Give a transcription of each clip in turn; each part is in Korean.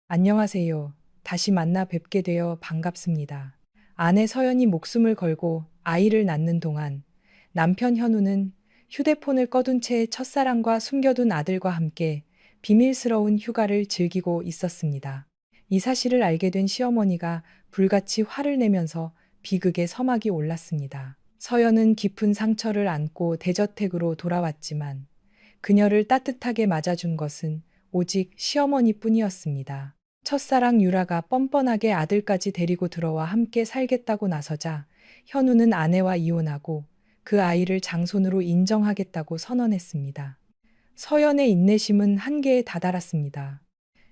안녕하세요. 다시 만나 뵙게 되어 반갑습니다. 아내 서연이 목숨을 걸고 아이를 낳는 동안 남편 현우는 휴대폰을 꺼둔 채 첫사랑과 숨겨둔 아들과 함께 비밀스러운 휴가를 즐기고 있었습니다. 이 사실을 알게 된 시어머니가 불같이 화를 내면서 비극의 서막이 올랐습니다. 서연은 깊은 상처를 안고 대저택으로 돌아왔지만 그녀를 따뜻하게 맞아준 것은 오직 시어머니뿐이었습니다. 첫사랑 유라가 뻔뻔하게 아들까지 데리고 들어와 함께 살겠다고 나서자 현우는 아내와 이혼하고 그 아이를 장손으로 인정하겠다고 선언했습니다. 서연의 인내심은 한계에 다다랐습니다.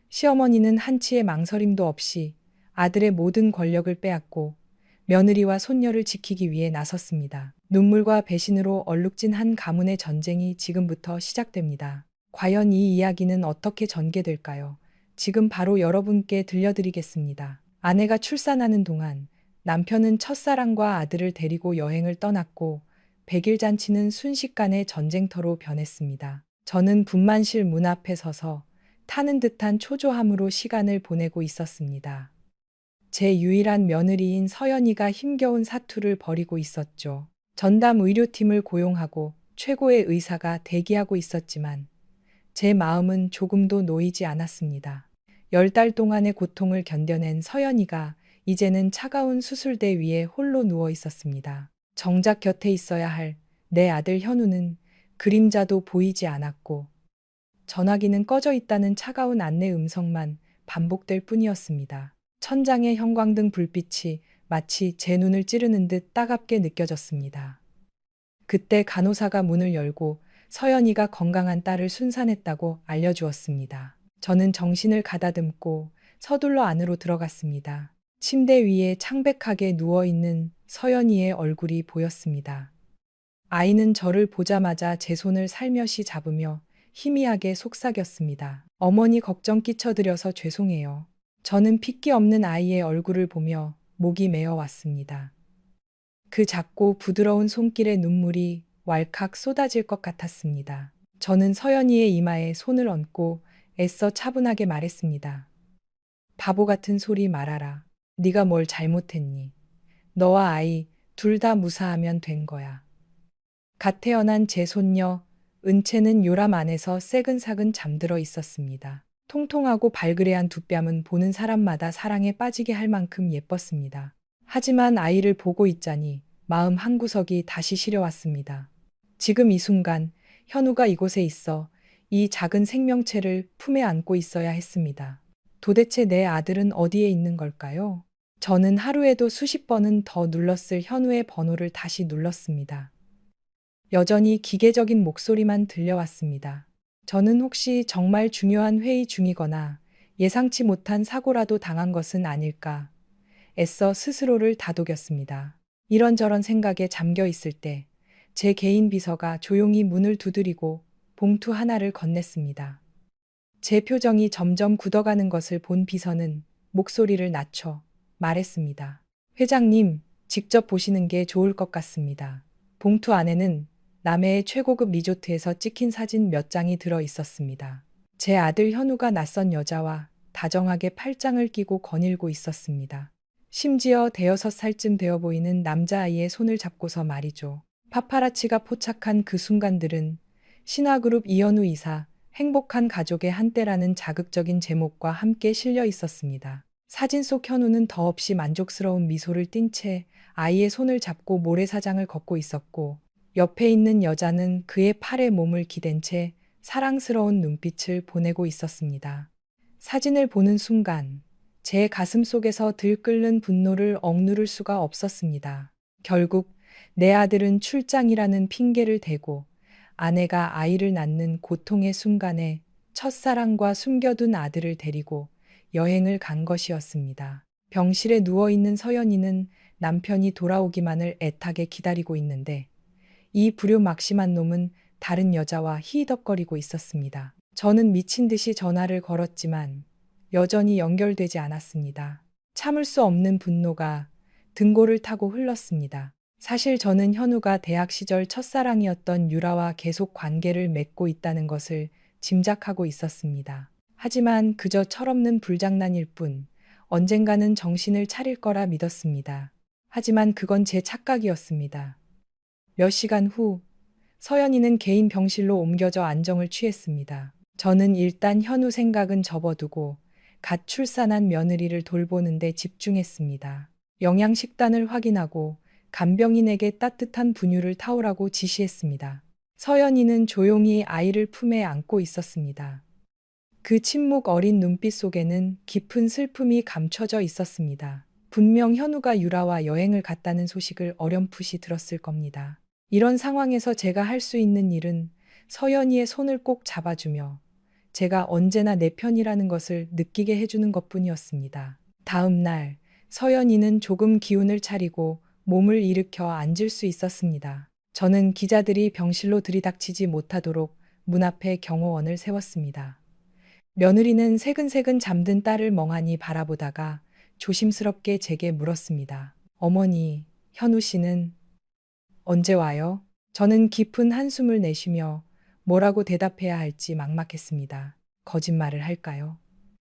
시어머니는 한치의 망설임도 없이 아들의 모든 권력을 빼앗고 며느리와 손녀를 지키기 위해 나섰습니다. 눈물과 배신으로 얼룩진 한 가문의 전쟁이 지금부터 시작됩니다. 과연 이 이야기는 어떻게 전개될까요? 지금 바로 여러분께 들려드리겠습니다. 아내가 출산하는 동안 남편은 첫사랑과 아들을 데리고 여행을 떠났고 100일 잔치는 순식간에 전쟁터로 변했습니다. 저는 분만실 문 앞에 서서 타는 듯한 초조함으로 시간을 보내고 있었습니다. 제 유일한 며느리인 서연이가 힘겨운 사투를 벌이고 있었죠. 전담 의료팀을 고용하고 최고의 의사가 대기하고 있었지만 제 마음은 조금도 놓이지 않았습니다. 10달 동안의 고통을 견뎌낸 서연이가 이제는 차가운 수술대 위에 홀로 누워 있었습니다. 정작 곁에 있어야 할 내 아들 현우는 그림자도 보이지 않았고 전화기는 꺼져 있다는 차가운 안내 음성만 반복될 뿐이었습니다. 천장의 형광등 불빛이 마치 제 눈을 찌르는 듯 따갑게 느껴졌습니다. 그때 간호사가 문을 열고 서연이가 건강한 딸을 순산했다고 알려주었습니다. 저는 정신을 가다듬고 서둘러 안으로 들어갔습니다. 침대 위에 창백하게 누워있는 서연이의 얼굴이 보였습니다. 아이는 저를 보자마자 제 손을 살며시 잡으며 희미하게 속삭였습니다. 어머니 걱정 끼쳐드려서 죄송해요. 저는 핏기 없는 아이의 얼굴을 보며 목이 메어왔습니다. 그 작고 부드러운 손길에 눈물이 왈칵 쏟아질 것 같았습니다. 저는 서연이의 이마에 손을 얹고 애써 차분하게 말했습니다. 바보 같은 소리 말아라. 네가 뭘 잘못했니? 너와 아이 둘 다 무사하면 된 거야. 갓 태어난 제 손녀 은채는 요람 안에서 새근사근 잠들어 있었습니다. 통통하고 발그레한 두 뺨은 보는 사람마다 사랑에 빠지게 할 만큼 예뻤습니다. 하지만 아이를 보고 있자니 마음 한구석이 다시 시려왔습니다. 지금 이 순간 현우가 이곳에 있어 이 작은 생명체를 품에 안고 있어야 했습니다. 도대체 내 아들은 어디에 있는 걸까요? 저는 하루에도 수십 번은 더 눌렀을 현우의 번호를 다시 눌렀습니다. 여전히 기계적인 목소리만 들려왔습니다. 저는 혹시 정말 중요한 회의 중이거나 예상치 못한 사고라도 당한 것은 아닐까 애써 스스로를 다독였습니다. 이런저런 생각에 잠겨 있을 때 제 개인 비서가 조용히 문을 두드리고 봉투 하나를 건넸습니다. 제 표정이 점점 굳어가는 것을 본 비서는 목소리를 낮춰 말했습니다. 회장님, 직접 보시는 게 좋을 것 같습니다. 봉투 안에는 남해의 최고급 리조트에서 찍힌 사진 몇 장이 들어 있었습니다. 제 아들 현우가 낯선 여자와 다정하게 팔짱을 끼고 거닐고 있었습니다. 심지어 5살쯤 되어 보이는 남자아이의 손을 잡고서 말이죠. 파파라치가 포착한 그 순간들은 신화그룹 이현우 이사, 행복한 가족의 한때라는 자극적인 제목과 함께 실려 있었습니다. 사진 속 현우는 더없이 만족스러운 미소를 띤 채 아이의 손을 잡고 모래사장을 걷고 있었고 옆에 있는 여자는 그의 팔에 몸을 기댄 채 사랑스러운 눈빛을 보내고 있었습니다. 사진을 보는 순간 제 가슴 속에서 들끓는 분노를 억누를 수가 없었습니다. 결국 내 아들은 출장이라는 핑계를 대고 아내가 아이를 낳는 고통의 순간에 첫사랑과 숨겨둔 아들을 데리고 여행을 간 것이었습니다. 병실에 누워있는 서연이는 남편이 돌아오기만을 애타게 기다리고 있는데 이 불효막심한 놈은 다른 여자와 히덕거리고 있었습니다. 저는 미친 듯이 전화를 걸었지만 여전히 연결되지 않았습니다. 참을 수 없는 분노가 등골을 타고 흘렀습니다. 사실 저는 현우가 대학 시절 첫사랑이었던 유라와 계속 관계를 맺고 있다는 것을 짐작하고 있었습니다. 하지만 그저 철없는 불장난일 뿐 언젠가는 정신을 차릴 거라 믿었습니다. 하지만 그건 제 착각이었습니다. 몇 시간 후 서연이는 개인 병실로 옮겨져 안정을 취했습니다. 저는 일단 현우 생각은 접어두고 갓 출산한 며느리를 돌보는 데 집중했습니다. 영양식단을 확인하고 간병인에게 따뜻한 분유를 타오라고 지시했습니다. 서연이는 조용히 아이를 품에 안고 있었습니다. 그 침묵 어린 눈빛 속에는 깊은 슬픔이 감춰져 있었습니다. 분명 현우가 유라와 여행을 갔다는 소식을 어렴풋이 들었을 겁니다. 이런 상황에서 제가 할 수 있는 일은 서연이의 손을 꼭 잡아주며 제가 언제나 내 편이라는 것을 느끼게 해주는 것뿐이었습니다. 다음 날 서연이는 조금 기운을 차리고 몸을 일으켜 앉을 수 있었습니다. 저는 기자들이 병실로 들이닥치지 못하도록 문 앞에 경호원을 세웠습니다. 며느리는 새근새근 잠든 딸을 멍하니 바라보다가 조심스럽게 제게 물었습니다. 어머니, 현우 씨는 언제 와요? 저는 깊은 한숨을 내쉬며 뭐라고 대답해야 할지 막막했습니다. 거짓말을 할까요?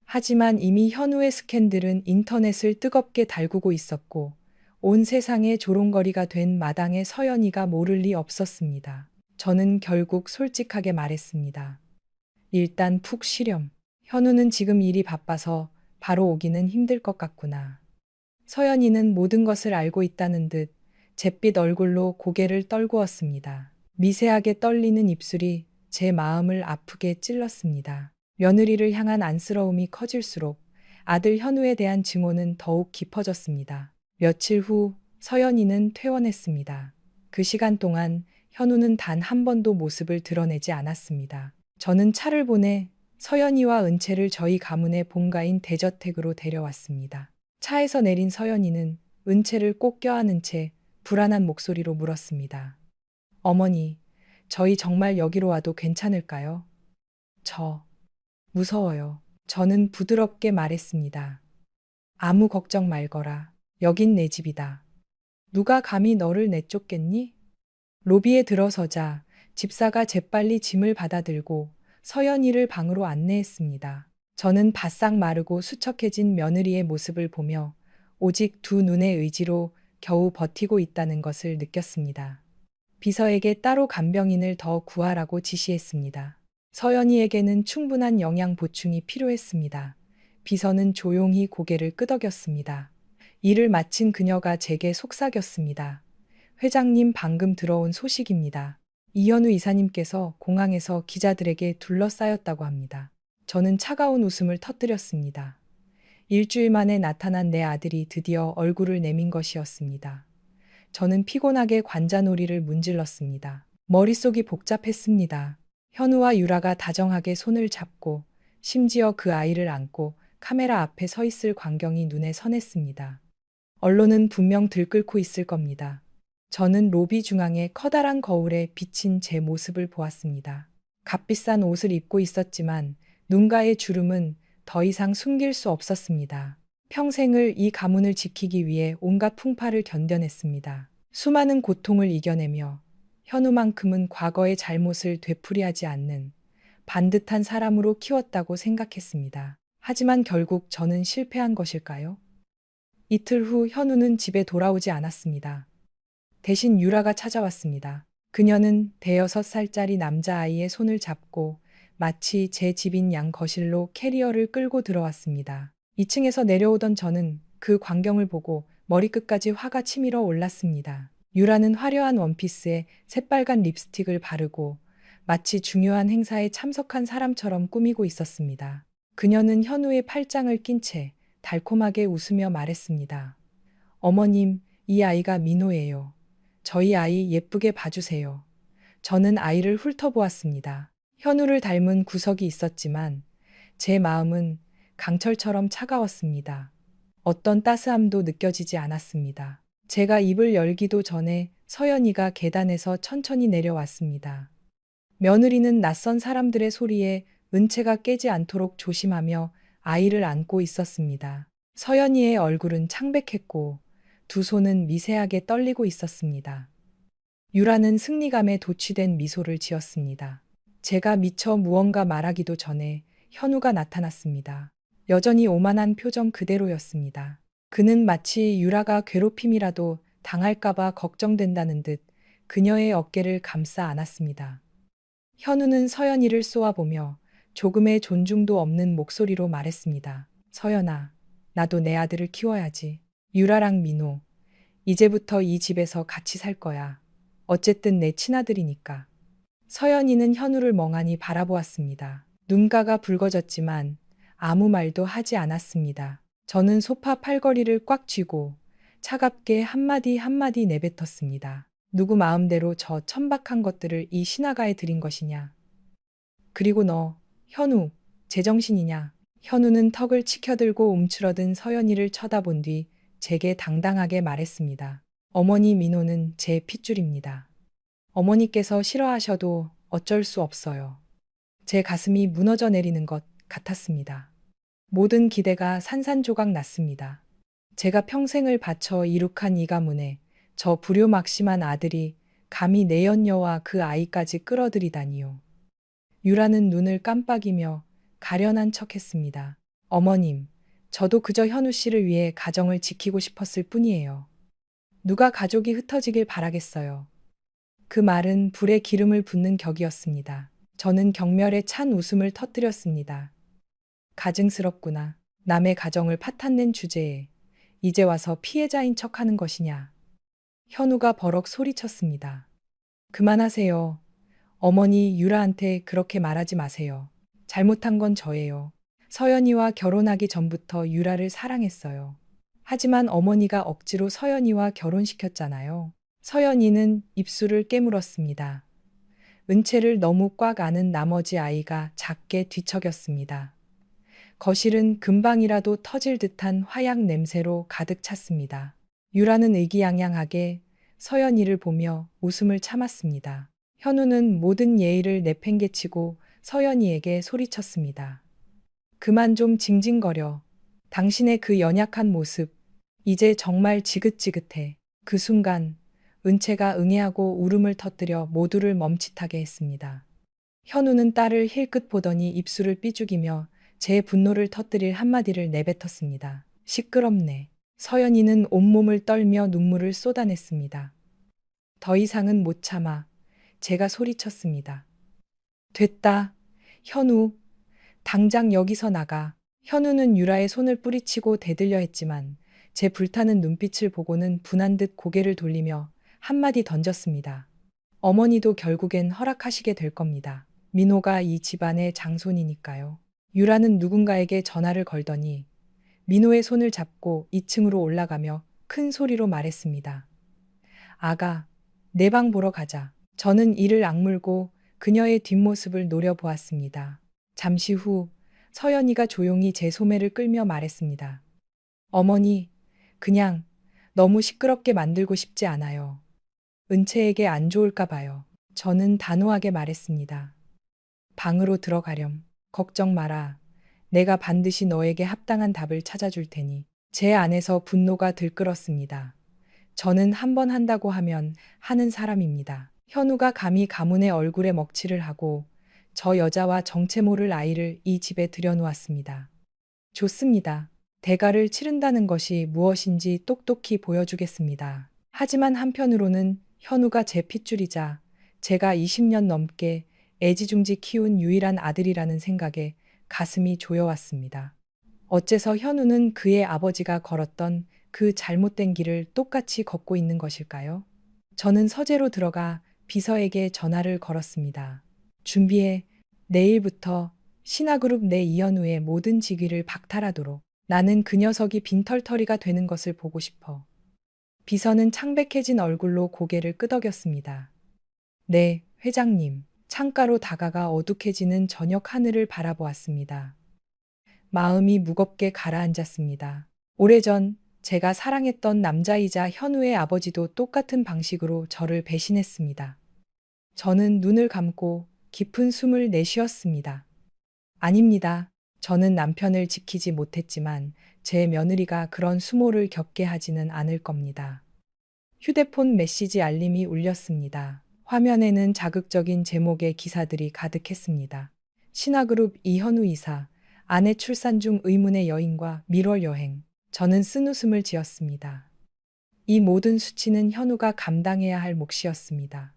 하지만 이미 현우의 스캔들은 인터넷을 뜨겁게 달구고 있었고 온 세상에 조롱거리가 된 마당에 서연이가 모를 리 없었습니다. 저는 결국 솔직하게 말했습니다. 일단 푹 쉬렴. 현우는 지금 일이 바빠서 바로 오기는 힘들 것 같구나. 서연이는 모든 것을 알고 있다는 듯 잿빛 얼굴로 고개를 떨구었습니다. 미세하게 떨리는 입술이 제 마음을 아프게 찔렀습니다. 며느리를 향한 안쓰러움이 커질수록 아들 현우에 대한 증오는 더욱 깊어졌습니다. 며칠 후 서연이는 퇴원했습니다. 그 시간 동안 현우는 단 한 번도 모습을 드러내지 않았습니다. 저는 차를 보내 서연이와 은채를 저희 가문의 본가인 대저택으로 데려왔습니다. 차에서 내린 서연이는 은채를 꼭 껴안은 채 불안한 목소리로 물었습니다. 어머니, 저희 정말 여기로 와도 괜찮을까요? 저 무서워요. 저는 부드럽게 말했습니다. 아무 걱정 말거라. 여긴 내 집이다. 누가 감히 너를 내쫓겠니? 로비에 들어서자 집사가 재빨리 짐을 받아들고 서연이를 방으로 안내했습니다. 저는 바싹 마르고 수척해진 며느리의 모습을 보며 오직 두 눈의 의지로 겨우 버티고 있다는 것을 느꼈습니다. 비서에게 따로 간병인을 더 구하라고 지시했습니다. 서연이에게는 충분한 영양 보충이 필요했습니다. 비서는 조용히 고개를 끄덕였습니다. 일을 마친 그녀가 제게 속삭였습니다. 회장님 방금 들어온 소식입니다. 이현우 이사님께서 공항에서 기자들에게 둘러싸였다고 합니다. 저는 차가운 웃음을 터뜨렸습니다. 일주일 만에 나타난 내 아들이 드디어 얼굴을 내민 것이었습니다. 저는 피곤하게 관자놀이를 문질렀습니다. 머릿속이 복잡했습니다. 현우와 유라가 다정하게 손을 잡고 심지어 그 아이를 안고 카메라 앞에 서 있을 광경이 눈에 선했습니다. 언론은 분명 들끓고 있을 겁니다. 저는 로비 중앙의 커다란 거울에 비친 제 모습을 보았습니다. 값비싼 옷을 입고 있었지만 눈가의 주름은 더 이상 숨길 수 없었습니다. 평생을 이 가문을 지키기 위해 온갖 풍파를 견뎌냈습니다. 수많은 고통을 이겨내며 현우만큼은 과거의 잘못을 되풀이하지 않는 반듯한 사람으로 키웠다고 생각했습니다. 하지만 결국 저는 실패한 것일까요? 이틀 후 현우는 집에 돌아오지 않았습니다. 대신 유라가 찾아왔습니다. 그녀는 대여섯 살짜리 남자아이의 손을 잡고 마치 제 집인 양 거실로 캐리어를 끌고 들어왔습니다. 2층에서 내려오던 저는 그 광경을 보고 머리끝까지 화가 치밀어 올랐습니다. 유라는 화려한 원피스에 새빨간 립스틱을 바르고 마치 중요한 행사에 참석한 사람처럼 꾸미고 있었습니다. 그녀는 현우의 팔짱을 낀 채 달콤하게 웃으며 말했습니다. 어머님, 이 아이가 민호예요. 저희 아이 예쁘게 봐주세요. 저는 아이를 훑어보았습니다. 현우를 닮은 구석이 있었지만 제 마음은 강철처럼 차가웠습니다. 어떤 따스함도 느껴지지 않았습니다. 제가 입을 열기도 전에 서연이가 계단에서 천천히 내려왔습니다. 며느리는 낯선 사람들의 소리에 은채가 깨지 않도록 조심하며 아이를 안고 있었습니다. 서연이의 얼굴은 창백했고 두 손은 미세하게 떨리고 있었습니다. 유라는 승리감에 도취된 미소를 지었습니다. 제가 미처 무언가 말하기도 전에 현우가 나타났습니다. 여전히 오만한 표정 그대로였습니다. 그는 마치 유라가 괴롭힘이라도 당할까봐 걱정된다는 듯 그녀의 어깨를 감싸 안았습니다. 현우는 서연이를 쏘아보며 조금의 존중도 없는 목소리로 말했습니다. 서연아, 나도 내 아들을 키워야지. 유라랑 민호, 이제부터 이 집에서 같이 살 거야. 어쨌든 내 친아들이니까. 서연이는 현우를 멍하니 바라보았습니다. 눈가가 붉어졌지만 아무 말도 하지 않았습니다. 저는 소파 팔걸이를 꽉 쥐고 차갑게 한마디 한마디 내뱉었습니다. 누구 마음대로 저 천박한 것들을 이 신하가에 들인 것이냐. 그리고 너, 현우, 제정신이냐. 현우는 턱을 치켜들고 움츠러든 서연이를 쳐다본 뒤 제게 당당하게 말했습니다. 어머니 민호는 제 핏줄입니다. 어머니께서 싫어하셔도 어쩔 수 없어요. 제 가슴이 무너져 내리는 것 같았습니다. 모든 기대가 산산조각 났습니다. 제가 평생을 바쳐 이룩한 이 가문에 저 불효막심한 아들이 감히 내연녀와 그 아이까지 끌어들이다니요. 유라는 눈을 깜빡이며 가련한 척했습니다. 어머님, 저도 그저 현우 씨를 위해 가정을 지키고 싶었을 뿐이에요. 누가 가족이 흩어지길 바라겠어요. 그 말은 불에 기름을 붓는 격이었습니다. 저는 경멸에 찬 웃음을 터뜨렸습니다. 가증스럽구나. 남의 가정을 파탄낸 주제에 이제 와서 피해자인 척하는 것이냐. 현우가 버럭 소리쳤습니다. 그만하세요. 어머니 유라한테 그렇게 말하지 마세요. 잘못한 건 저예요. 서연이와 결혼하기 전부터 유라를 사랑했어요. 하지만 어머니가 억지로 서연이와 결혼시켰잖아요. 서연이는 입술을 깨물었습니다. 은채를 너무 꽉 안은 나머지 아이가 작게 뒤척였습니다. 거실은 금방이라도 터질 듯한 화약 냄새로 가득 찼습니다. 유라는 의기양양하게 서연이를 보며 웃음을 참았습니다. 현우는 모든 예의를 내팽개치고 서연이에게 소리쳤습니다. 그만 좀 징징거려. 당신의 그 연약한 모습, 이제 정말 지긋지긋해. 그 순간 은채가 응애하고 울음을 터뜨려 모두를 멈칫하게 했습니다. 현우는 딸을 힐끗 보더니 입술을 삐죽이며 제 분노를 터뜨릴 한마디를 내뱉었습니다. 시끄럽네. 서연이는 온몸을 떨며 눈물을 쏟아냈습니다. 더 이상은 못 참아 제가 소리쳤습니다. 됐다. 현우, 당장 여기서 나가. 현우는 유라의 손을 뿌리치고 대들려 했지만 제 불타는 눈빛을 보고는 분한 듯 고개를 돌리며 한마디 던졌습니다. 어머니도 결국엔 허락하시게 될 겁니다. 민호가 이 집안의 장손이니까요. 유라는 누군가에게 전화를 걸더니 민호의 손을 잡고 2층으로 올라가며 큰 소리로 말했습니다. 아가, 내 방 보러 가자. 저는 이를 악물고 그녀의 뒷모습을 노려보았습니다. 잠시 후 서연이가 조용히 제 소매를 끌며 말했습니다. 어머니, 그냥 너무 시끄럽게 만들고 싶지 않아요. 은채에게 안 좋을까 봐요. 저는 단호하게 말했습니다. 방으로 들어가렴. 걱정 마라. 내가 반드시 너에게 합당한 답을 찾아줄 테니. 제 안에서 분노가 들끓었습니다. 저는 한 번 한다고 하면 하는 사람입니다. 현우가 감히 가문의 얼굴에 먹칠을 하고 저 여자와 정체 모를 아이를 이 집에 들여놓았습니다. 좋습니다. 대가를 치른다는 것이 무엇인지 똑똑히 보여주겠습니다. 하지만 한편으로는 현우가 제 핏줄이자 제가 20년 넘게 애지중지 키운 유일한 아들이라는 생각에 가슴이 조여왔습니다. 어째서 현우는 그의 아버지가 걸었던 그 잘못된 길을 똑같이 걷고 있는 것일까요? 저는 서재로 들어가 비서에게 전화를 걸었습니다. 준비해. 내일부터 신화그룹 내 이현우의 모든 직위를 박탈하도록. 나는 그 녀석이 빈털터리가 되는 것을 보고 싶어. 비서는 창백해진 얼굴로 고개를 끄덕였습니다. 네, 회장님. 창가로 다가가 어둑해지는 저녁 하늘을 바라보았습니다. 마음이 무겁게 가라앉았습니다. 오래전 제가 사랑했던 남자이자 현우의 아버지도 똑같은 방식으로 저를 배신했습니다. 저는 눈을 감고 깊은 숨을 내쉬었습니다. 아닙니다. 저는 남편을 지키지 못했지만 제 며느리가 그런 수모를 겪게 하지는 않을 겁니다. 휴대폰 메시지 알림이 울렸습니다. 화면에는 자극적인 제목의 기사들이 가득했습니다. 신화그룹 이현우 이사, 아내 출산 중 의문의 여인과 밀월 여행. 저는 쓴웃음을 지었습니다. 이 모든 수치는 현우가 감당해야 할 몫이었습니다.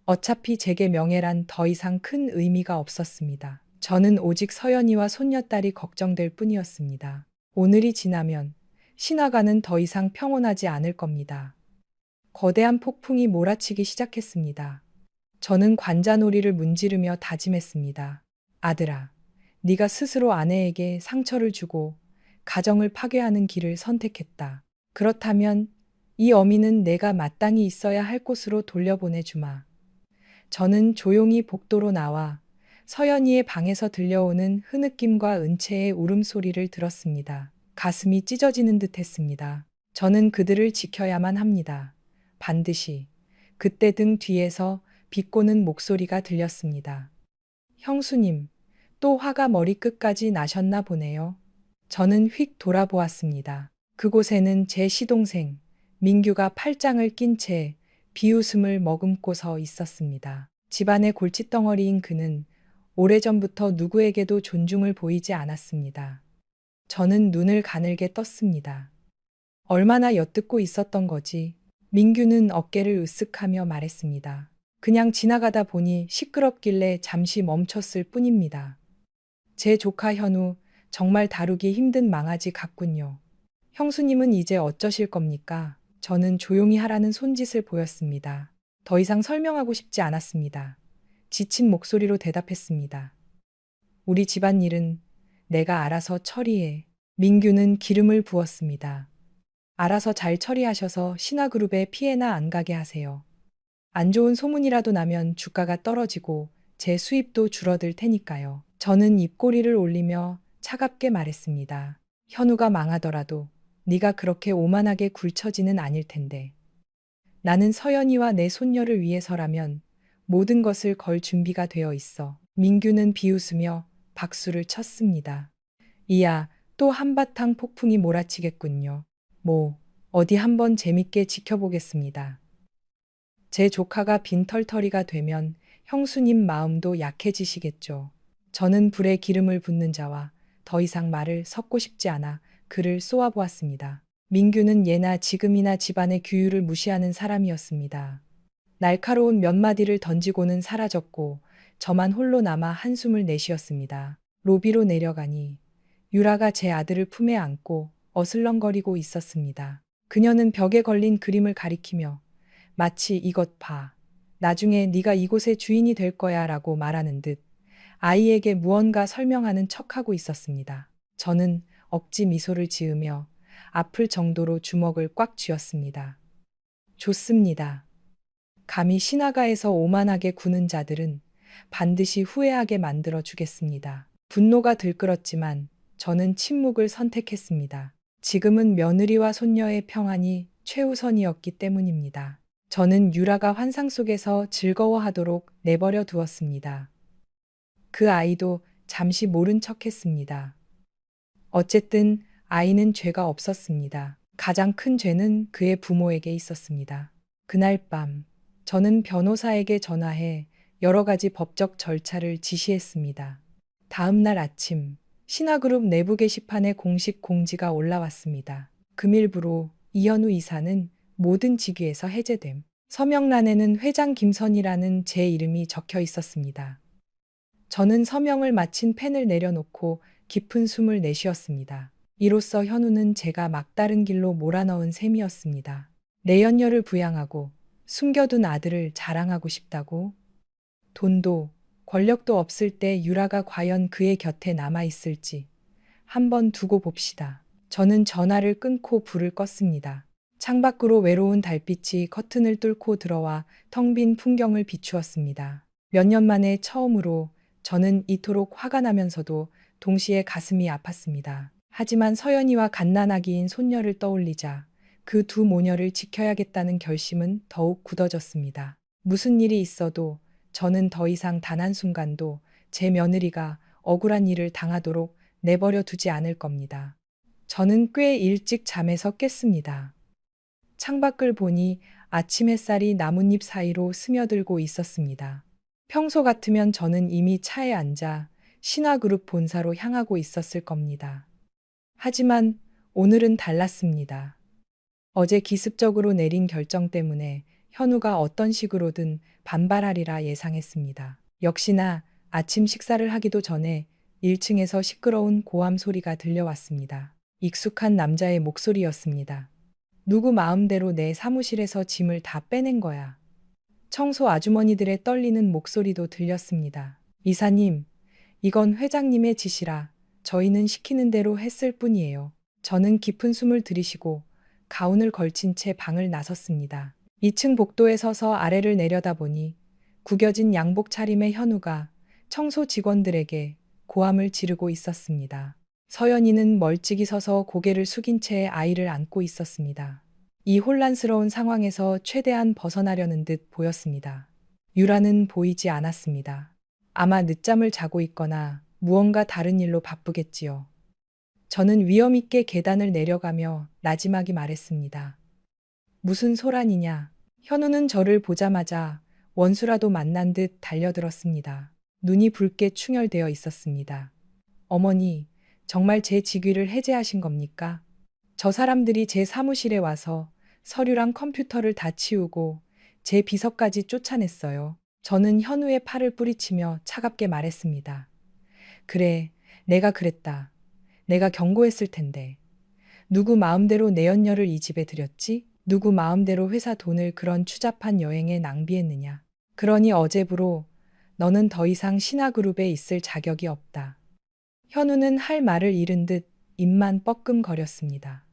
어차피 제게 명예란 더 이상 큰 의미가 없었습니다. 저는 오직 서연이와 손녀딸이 걱정될 뿐이었습니다. 오늘이 지나면 신화가는 더 이상 평온하지 않을 겁니다. 거대한 폭풍이 몰아치기 시작했습니다. 저는 관자놀이를 문지르며 다짐했습니다. 아들아, 네가 스스로 아내에게 상처를 주고 가정을 파괴하는 길을 선택했다. 그렇다면 이 어미는 내가 마땅히 있어야 할 곳으로 돌려보내주마. 저는 조용히 복도로 나와 서연이의 방에서 들려오는 흐느낌과 은채의 울음소리를 들었습니다. 가슴이 찢어지는 듯 했습니다. 저는 그들을 지켜야만 합니다. 반드시. 그때 등 뒤에서 비꼬는 목소리가 들렸습니다. 형수님, 또 화가 머리끝까지 나셨나 보네요. 저는 휙 돌아보았습니다. 그곳에는 제 시동생, 민규가 팔짱을 낀 채 비웃음을 머금고 서 있었습니다. 집안의 골칫덩어리인 그는 오래전부터 누구에게도 존중을 보이지 않았습니다. 저는 눈을 가늘게 떴습니다. 얼마나 엿듣고 있었던 거지. 민규는 어깨를 으쓱하며 말했습니다. 그냥 지나가다 보니 시끄럽길래 잠시 멈췄을 뿐입니다. 제 조카 현우, 정말 다루기 힘든 망아지 같군요. 형수님은 이제 어쩌실 겁니까? 저는 조용히 하라는 손짓을 보였습니다. 더 이상 설명하고 싶지 않았습니다. 지친 목소리로 대답했습니다. 우리 집안일은 내가 알아서 처리해. 민규는 기름을 부었습니다. 알아서 잘 처리하셔서 신화그룹에 피해나 안 가게 하세요. 안 좋은 소문이라도 나면 주가가 떨어지고 제 수입도 줄어들 테니까요. 저는 입꼬리를 올리며 차갑게 말했습니다. 현우가 망하더라도 네가 그렇게 오만하게 굴처지는 아닐 텐데. 나는 서연이와 내 손녀를 위해서라면 모든 것을 걸 준비가 되어 있어. 민규는 비웃으며 박수를 쳤습니다. 이야, 또 한바탕 폭풍이 몰아치겠군요. 어디 한번 재밌게 지켜보겠습니다. 제 조카가 빈털터리가 되면 형수님 마음도 약해지시겠죠. 저는 불에 기름을 붓는 자와 더 이상 말을 섞고 싶지 않아 그를 쏘아보았습니다. 민규는 예나 지금이나 집안의 규율을 무시하는 사람이었습니다. 날카로운 몇 마디를 던지고는 사라졌고 저만 홀로 남아 한숨을 내쉬었습니다. 로비로 내려가니 유라가 제 아들을 품에 안고 어슬렁거리고 있었습니다. 그녀는 벽에 걸린 그림을 가리키며 마치 이것 봐. 나중에 네가 이곳의 주인이 될 거야 라고 말하는 듯 아이에게 무언가 설명하는 척하고 있었습니다. 저는 억지 미소를 지으며 아플 정도로 주먹을 꽉 쥐었습니다. 좋습니다. 감히 신하가에서 오만하게 구는 자들은 반드시 후회하게 만들어 주겠습니다. 분노가 들끓었지만 저는 침묵을 선택했습니다. 지금은 며느리와 손녀의 평안이 최우선이었기 때문입니다. 저는 유라가 환상 속에서 즐거워하도록 내버려 두었습니다. 그 아이도 잠시 모른 척했습니다. 어쨌든 아이는 죄가 없었습니다. 가장 큰 죄는 그의 부모에게 있었습니다. 그날 밤 저는 변호사에게 전화해 여러 가지 법적 절차를 지시했습니다. 다음 날 아침 신화그룹 내부 게시판에 공식 공지가 올라왔습니다. 금일부로 이현우 이사는 모든 직위에서 해제됨. 서명란에는 회장 김선이라는 제 이름이 적혀 있었습니다. 저는 서명을 마친 펜을 내려놓고 깊은 숨을 내쉬었습니다. 이로써 현우는 제가 막다른 길로 몰아넣은 셈이었습니다. 내연녀를 부양하고 숨겨둔 아들을 자랑하고 싶다고? 돈도 권력도 없을 때 유라가 과연 그의 곁에 남아있을지 한번 두고 봅시다. 저는 전화를 끊고 불을 껐습니다. 창밖으로 외로운 달빛이 커튼을 뚫고 들어와 텅 빈 풍경을 비추었습니다. 몇 년 만에 처음으로 저는 이토록 화가 나면서도 동시에 가슴이 아팠습니다. 하지만 서연이와 갓난아기인 손녀를 떠올리자 그 두 모녀를 지켜야겠다는 결심은 더욱 굳어졌습니다. 무슨 일이 있어도 저는 더 이상 단 한순간도 제 며느리가 억울한 일을 당하도록 내버려 두지 않을 겁니다. 저는 꽤 일찍 잠에서 깼습니다. 창밖을 보니 아침 햇살이 나뭇잎 사이로 스며들고 있었습니다. 평소 같으면 저는 이미 차에 앉아 신화그룹 본사로 향하고 있었을 겁니다. 하지만 오늘은 달랐습니다. 어제 기습적으로 내린 결정 때문에 현우가 어떤 식으로든 반발하리라 예상했습니다. 역시나 아침 식사를 하기도 전에 1층에서 시끄러운 고함 소리가 들려왔습니다. 익숙한 남자의 목소리였습니다. 누구 마음대로 내 사무실에서 짐을 다 빼낸 거야. 청소 아주머니들의 떨리는 목소리도 들렸습니다. 이사님, 이건 회장님의 지시라 저희는 시키는 대로 했을 뿐이에요. 저는 깊은 숨을 들이쉬고 가운을 걸친 채 방을 나섰습니다. 2층 복도에 서서 아래를 내려다보니 구겨진 양복 차림의 현우가 청소 직원들에게 고함을 지르고 있었습니다. 서연이는 멀찍이 서서 고개를 숙인 채 아이를 안고 있었습니다. 이 혼란스러운 상황에서 최대한 벗어나려는 듯 보였습니다. 유라는 보이지 않았습니다. 아마 늦잠을 자고 있거나 무언가 다른 일로 바쁘겠지요. 저는 위험 있게 계단을 내려가며 나지막이 말했습니다. 무슨 소란이냐? 현우는 저를 보자마자 원수라도 만난 듯 달려들었습니다. 눈이 붉게 충혈되어 있었습니다. 어머니, 정말 제 직위를 해제하신 겁니까? 저 사람들이 제 사무실에 와서 서류랑 컴퓨터를 다 치우고 제 비서까지 쫓아냈어요. 저는 현우의 팔을 뿌리치며 차갑게 말했습니다. 그래, 내가 그랬다. 내가 경고했을 텐데. 누구 마음대로 내 연녀를 이 집에 들였지? 누구 마음대로 회사 돈을 그런 추잡한 여행에 낭비했느냐? 그러니 어제부로 너는 더 이상 신화그룹에 있을 자격이 없다. 현우는 할 말을 잃은 듯 입만 뻐끔거렸습니다.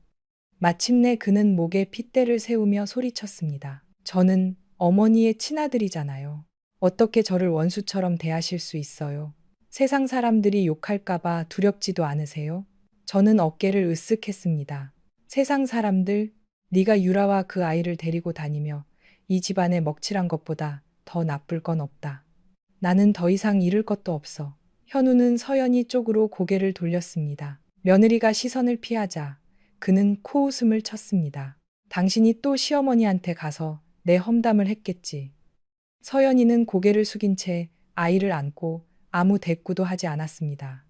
마침내 그는 목에 핏대를 세우며 소리쳤습니다. 저는 어머니의 친아들이잖아요. 어떻게 저를 원수처럼 대하실 수 있어요? 세상 사람들이 욕할까봐 두렵지도 않으세요? 저는 어깨를 으쓱했습니다. 세상 사람들, 네가 유라와 그 아이를 데리고 다니며 이 집안에 먹칠한 것보다 더 나쁠 건 없다. 나는 더 이상 잃을 것도 없어. 현우는 서연이 쪽으로 고개를 돌렸습니다. 며느리가 시선을 피하자 그는 코웃음을 쳤습니다. 당신이 또 시어머니한테 가서 내 험담을 했겠지. 서연이는 고개를 숙인 채 아이를 안고 아무 대꾸도 하지 않았습니다.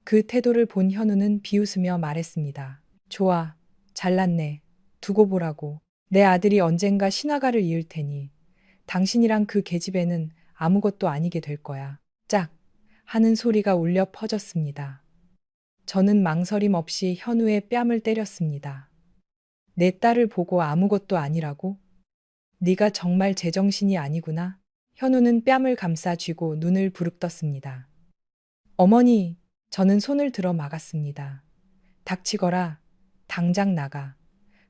그 태도를 본 현우는 비웃으며 말했습니다. 좋아, 잘났네. 두고 보라고. 내 아들이 언젠가 신화가를 이을 테니 당신이랑 그 계집애는 아무것도 아니게 될 거야. 짝! 하는 소리가 울려 퍼졌습니다. 저는 망설임 없이 현우의 뺨을 때렸습니다. 내 딸을 보고 아무것도 아니라고? 네가 정말 제정신이 아니구나. 현우는 뺨을 감싸 쥐고 눈을 부릅떴습니다. 어머니, 저는 손을 들어 막았습니다. 닥치거라. 당장 나가.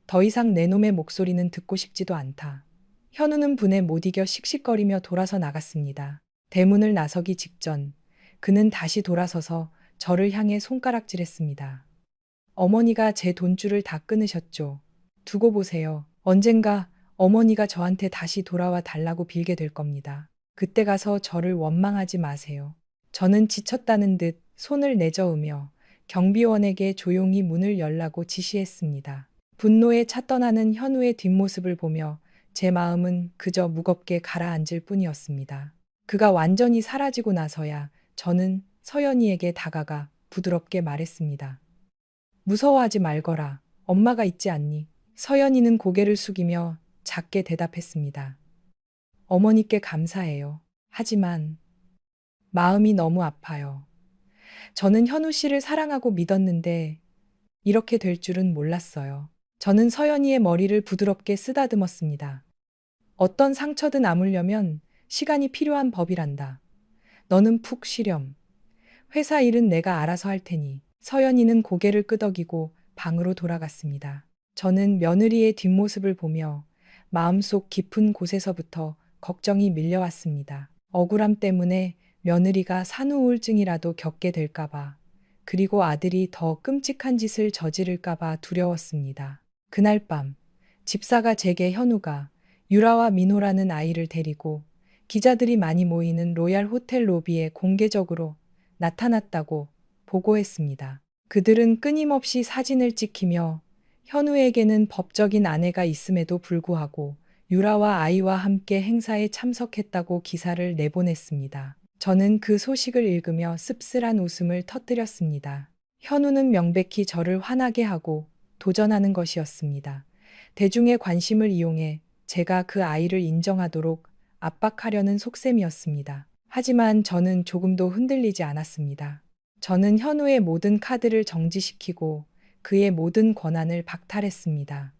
더 이상 내 놈의 목소리는 듣고 싶지도 않다. 현우는 분에 못 이겨 씩씩거리며 돌아서 나갔습니다. 대문을 나서기 직전 그는 다시 돌아서서 저를 향해 손가락질했습니다. 어머니가 제 돈줄을 다 끊으셨죠. 두고 보세요. 언젠가 어머니가 저한테 다시 돌아와 달라고 빌게 될 겁니다. 그때 가서 저를 원망하지 마세요. 저는 지쳤다는 듯 손을 내저으며 경비원에게 조용히 문을 열라고 지시했습니다. 분노에 차 떠나는 현우의 뒷모습을 보며 제 마음은 그저 무겁게 가라앉을 뿐이었습니다. 그가 완전히 사라지고 나서야 저는 서연이에게 다가가 부드럽게 말했습니다. 무서워하지 말거라. 엄마가 있지 않니? 서연이는 고개를 숙이며 작게 대답했습니다. 어머니께 감사해요. 하지만 마음이 너무 아파요. 저는 현우 씨를 사랑하고 믿었는데 이렇게 될 줄은 몰랐어요. 저는 서연이의 머리를 부드럽게 쓰다듬었습니다. 어떤 상처든 아물려면 시간이 필요한 법이란다. 너는 푹 쉬렴. 회사 일은 내가 알아서 할 테니. 서연이는 고개를 끄덕이고 방으로 돌아갔습니다. 저는 며느리의 뒷모습을 보며 마음속 깊은 곳에서부터 걱정이 밀려왔습니다. 억울함 때문에 며느리가 산후우울증이라도 겪게 될까봐, 그리고 아들이 더 끔찍한 짓을 저지를까봐 두려웠습니다. 그날 밤, 집사가 제게 현우가 유라와 민호라는 아이를 데리고 기자들이 많이 모이는 로얄 호텔 로비에 공개적으로 나타났다고 보고했습니다. 그들은 끊임없이 사진을 찍히며 현우에게는 법적인 아내가 있음에도 불구하고 유라와 아이와 함께 행사에 참석했다고 기사를 내보냈습니다. 저는 그 소식을 읽으며 씁쓸한 웃음을 터뜨렸습니다. 현우는 명백히 저를 화나게 하고 도전하는 것이었습니다. 대중의 관심을 이용해 제가 그 아이를 인정하도록 압박하려는 속셈이었습니다. 하지만 저는 조금도 흔들리지 않았습니다. 저는 현우의 모든 카드를 정지시키고 그의 모든 권한을 박탈했습니다.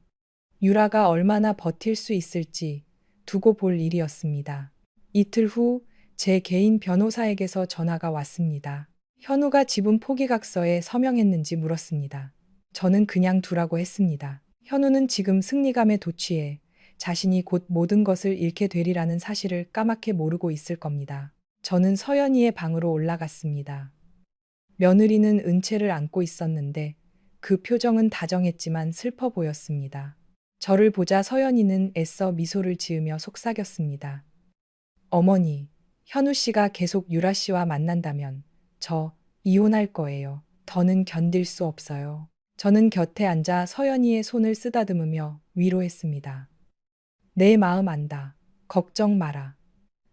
유라가 얼마나 버틸 수 있을지 두고 볼 일이었습니다. 이틀 후 제 개인 변호사에게서 전화가 왔습니다. 현우가 지분 포기각서에 서명했는지 물었습니다. 저는 그냥 두라고 했습니다. 현우는 지금 승리감에 도취해 자신이 곧 모든 것을 잃게 되리라는 사실을 까맣게 모르고 있을 겁니다. 저는 서연이의 방으로 올라갔습니다. 며느리는 은채를 안고 있었는데 그 표정은 다정했지만 슬퍼 보였습니다. 저를 보자 서연이는 애써 미소를 지으며 속삭였습니다. 어머니, 현우 씨가 계속 유라 씨와 만난다면 저 이혼할 거예요. 더는 견딜 수 없어요. 저는 곁에 앉아 서연이의 손을 쓰다듬으며 위로했습니다. 내 마음 안다. 걱정 마라.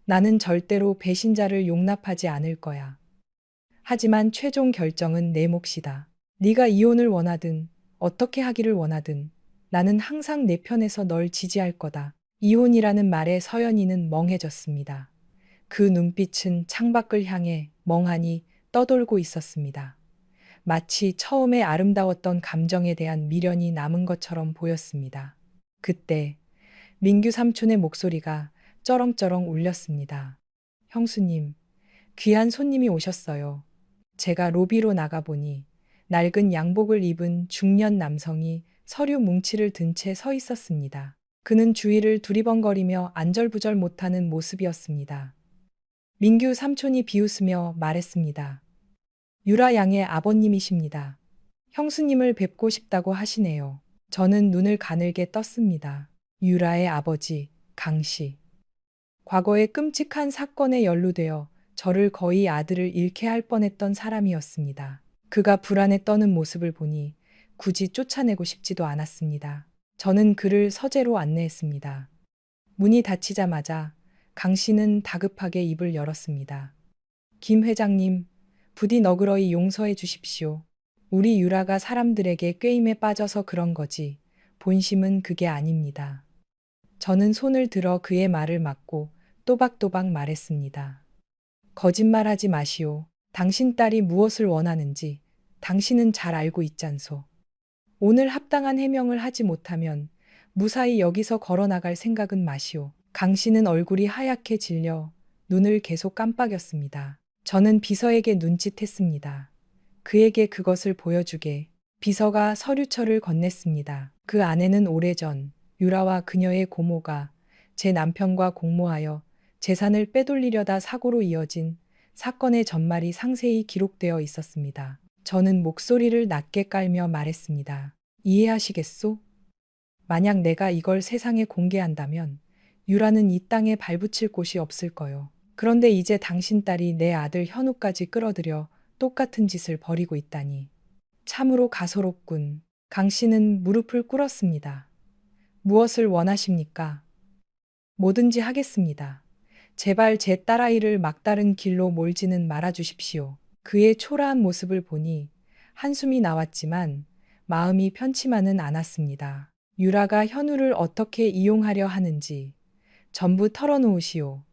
나는 절대로 배신자를 용납하지 않을 거야. 하지만 최종 결정은 내 몫이다. 네가 이혼을 원하든 어떻게 하기를 원하든 나는 항상 내 편에서 널 지지할 거다. 이혼이라는 말에 서연이는 멍해졌습니다. 그 눈빛은 창밖을 향해 멍하니 떠돌고 있었습니다. 마치 처음에 아름다웠던 감정에 대한 미련이 남은 것처럼 보였습니다. 그때 민규 삼촌의 목소리가 쩌렁쩌렁 울렸습니다. 형수님, 귀한 손님이 오셨어요. 제가 로비로 나가보니 낡은 양복을 입은 중년 남성이 서류 뭉치를 든 채 서 있었습니다. 그는 주위를 두리번거리며 안절부절 못하는 모습이었습니다. 민규 삼촌이 비웃으며 말했습니다. 유라 양의 아버님이십니다. 형수님을 뵙고 싶다고 하시네요. 저는 눈을 가늘게 떴습니다. 유라의 아버지, 강 씨. 과거의 끔찍한 사건에 연루되어 저를 거의 아들을 잃게 할 뻔했던 사람이었습니다. 그가 불안에 떠는 모습을 보니 굳이 쫓아내고 싶지도 않았습니다. 저는 그를 서재로 안내했습니다. 문이 닫히자마자 강 씨는 다급하게 입을 열었습니다. 김 회장님, 부디 너그러이 용서해 주십시오. 우리 유라가 사람들에게 꾀임에 빠져서 그런 거지. 본심은 그게 아닙니다. 저는 손을 들어 그의 말을 막고 또박또박 말했습니다. 거짓말하지 마시오. 당신 딸이 무엇을 원하는지 당신은 잘 알고 있잖소. 오늘 합당한 해명을 하지 못하면 무사히 여기서 걸어나갈 생각은 마시오. 강 씨는 얼굴이 하얗게 질려 눈을 계속 깜빡였습니다. 저는 비서에게 눈짓했습니다. 그에게 그것을 보여주게. 비서가 서류철을 건넸습니다. 그 안에는 오래전 유라와 그녀의 고모가 제 남편과 공모하여 재산을 빼돌리려다 사고로 이어진 사건의 전말이 상세히 기록되어 있었습니다. 저는 목소리를 낮게 깔며 말했습니다. 이해하시겠소? 만약 내가 이걸 세상에 공개한다면 유라는 이 땅에 발붙일 곳이 없을 거요. 그런데 이제 당신 딸이 내 아들 현우까지 끌어들여 똑같은 짓을 벌이고 있다니. 참으로 가소롭군. 강 씨는 무릎을 꿇었습니다. 무엇을 원하십니까? 뭐든지 하겠습니다. 제발 제 딸아이를 막다른 길로 몰지는 말아 주십시오. 그의 초라한 모습을 보니 한숨이 나왔지만 마음이 편치만은 않았습니다. 유라가 현우를 어떻게 이용하려 하는지 전부 털어놓으시오.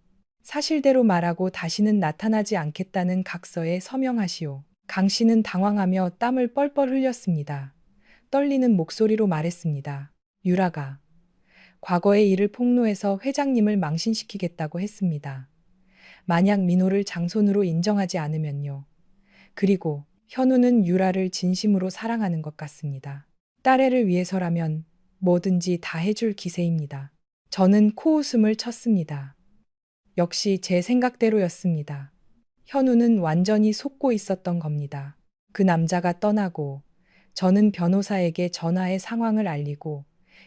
사실대로 말하고 다시는 나타나지 않겠다는 각서에 서명하시오. 강 씨는 당황하며 땀을 뻘뻘 흘렸습니다. 떨리는 목소리로 말했습니다. 유라가 과거의 일을 폭로해서 회장님을 망신시키겠다고 했습니다. 만약 민호를 장손으로 인정하지 않으면요. 그리고 현우는 유라를 진심으로 사랑하는 것 같습니다. 딸애를 위해서라면 뭐든지 다 해줄 기세입니다. 저는 코웃음을 쳤습니다. 역시 제 생각대로였습니다. 현우는 완전히 속고 있었던 겁니다. 그 남자가 떠나고 저는 변호사에게 전화해 상황을 알리고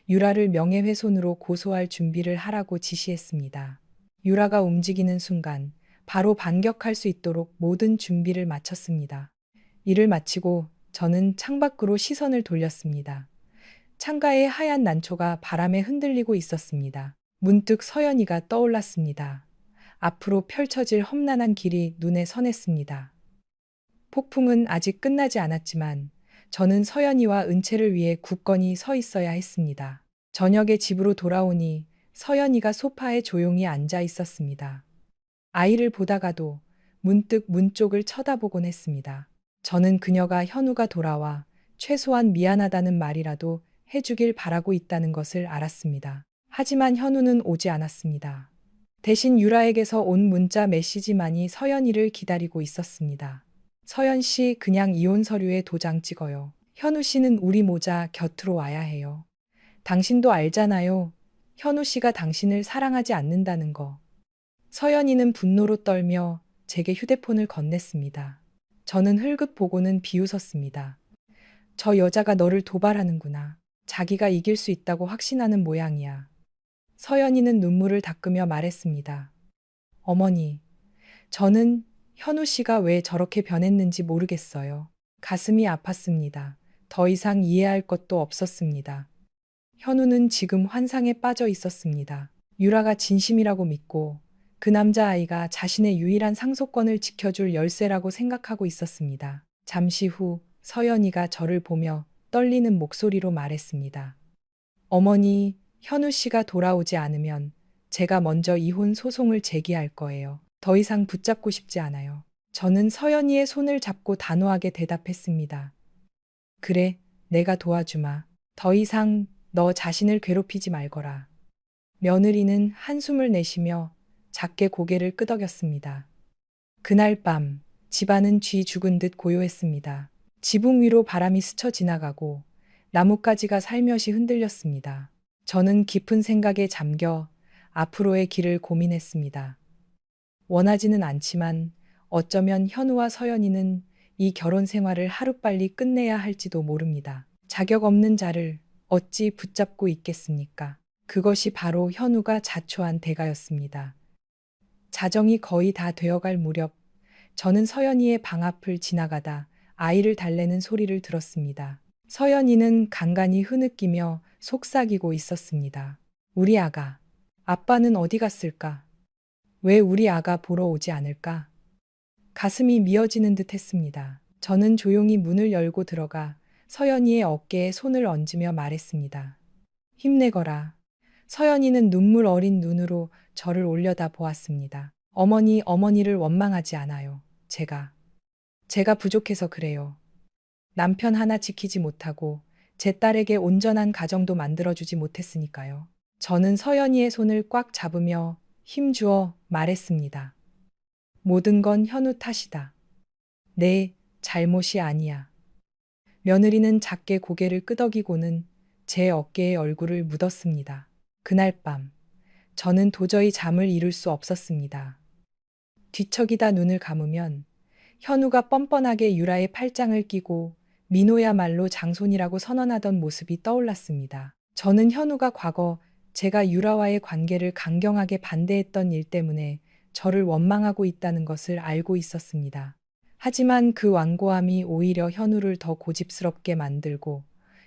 유라를 명예훼손으로 고소할 준비를 하라고 지시했습니다. 유라가 움직이는 순간 바로 반격할 수 있도록 모든 준비를 마쳤습니다. 일을 마치고 저는 창밖으로 시선을 돌렸습니다. 창가의 하얀 난초가 바람에 흔들리고 있었습니다. 문득 서연이가 떠올랐습니다. 앞으로 펼쳐질 험난한 길이 눈에 선했습니다. 폭풍은 아직 끝나지 않았지만 저는 서연이와 은채를 위해 굳건히 서 있어야 했습니다. 저녁에 집으로 돌아오니 서연이가 소파에 조용히 앉아 있었습니다. 아이를 보다가도 문득 문 쪽을 쳐다보곤 했습니다. 저는 그녀가 현우가 돌아와 최소한 미안하다는 말이라도 해주길 바라고 있다는 것을 알았습니다. 하지만 현우는 오지 않았습니다. 대신 유라에게서 온 문자 메시지만이 서연이를 기다리고 있었습니다. 서연 씨, 그냥 이혼 서류에 도장 찍어요. 현우 씨는 우리 모자 곁으로 와야 해요. 당신도 알잖아요. 현우 씨가 당신을 사랑하지 않는다는 거. 서연이는 분노로 떨며 제게 휴대폰을 건넸습니다. 저는 흘끗 보고는 비웃었습니다. 저 여자가 너를 도발하는구나. 자기가 이길 수 있다고 확신하는 모양이야. 서연이는 눈물을 닦으며 말했습니다. 어머니, 저는 현우 씨가 왜 저렇게 변했는지 모르겠어요. 가슴이 아팠습니다. 더 이상 이해할 것도 없었습니다. 현우는 지금 환상에 빠져 있었습니다. 유라가 진심이라고 믿고 그 남자아이가 자신의 유일한 상속권을 지켜줄 열쇠라고 생각하고 있었습니다. 잠시 후 서연이가 저를 보며 떨리는 목소리로 말했습니다. 어머니, 현우 씨가 돌아오지 않으면 제가 먼저 이혼 소송을 제기할 거예요. 더 이상 붙잡고 싶지 않아요. 저는 서연이의 손을 잡고 단호하게 대답했습니다. 그래, 내가 도와주마. 더 이상 너 자신을 괴롭히지 말거라. 며느리는 한숨을 내쉬며 작게 고개를 끄덕였습니다. 그날 밤, 집안은 쥐 죽은 듯 고요했습니다. 지붕 위로 바람이 스쳐 지나가고 나뭇가지가 살며시 흔들렸습니다. 저는 깊은 생각에 잠겨 앞으로의 길을 고민했습니다. 원하지는 않지만 어쩌면 현우와 서연이는 이 결혼 생활을 하루빨리 끝내야 할지도 모릅니다. 자격 없는 자를 어찌 붙잡고 있겠습니까? 그것이 바로 현우가 자초한 대가였습니다. 자정이 거의 다 되어갈 무렵 저는 서연이의 방 앞을 지나가다 아이를 달래는 소리를 들었습니다. 서연이는 간간히 흐느끼며 속삭이고 있었습니다. 우리 아가, 아빠는 어디 갔을까? 왜 우리 아가 보러 오지 않을까? 가슴이 미어지는 듯 했습니다. 저는 조용히 문을 열고 들어가 서연이의 어깨에 손을 얹으며 말했습니다. 힘내거라. 서연이는 눈물 어린 눈으로 저를 올려다 보았습니다. 어머니를 원망하지 않아요. 제가 부족해서 그래요. 남편 하나 지키지 못하고 제 딸에게 온전한 가정도 만들어주지 못했으니까요. 저는 서연이의 손을 꽉 잡으며 힘주어 말했습니다. 모든 건 현우 탓이다. 내 잘못이 아니야. 며느리는 작게 고개를 끄덕이고는 제 어깨에 얼굴을 묻었습니다. 그날 밤, 저는 도저히 잠을 이룰 수 없었습니다. 뒤척이다 눈을 감으면 현우가 뻔뻔하게 유라의 팔짱을 끼고 민호야말로 장손이라고 선언하던 모습이 떠올랐습니다. 저는 현우가 과거 제가 유라와의 관계를 강경하게 반대했던 일 때문에 저를 원망하고 있다는 것을 알고 있었습니다. 하지만 그 완고함이 오히려 현우를 더 고집스럽게 만들고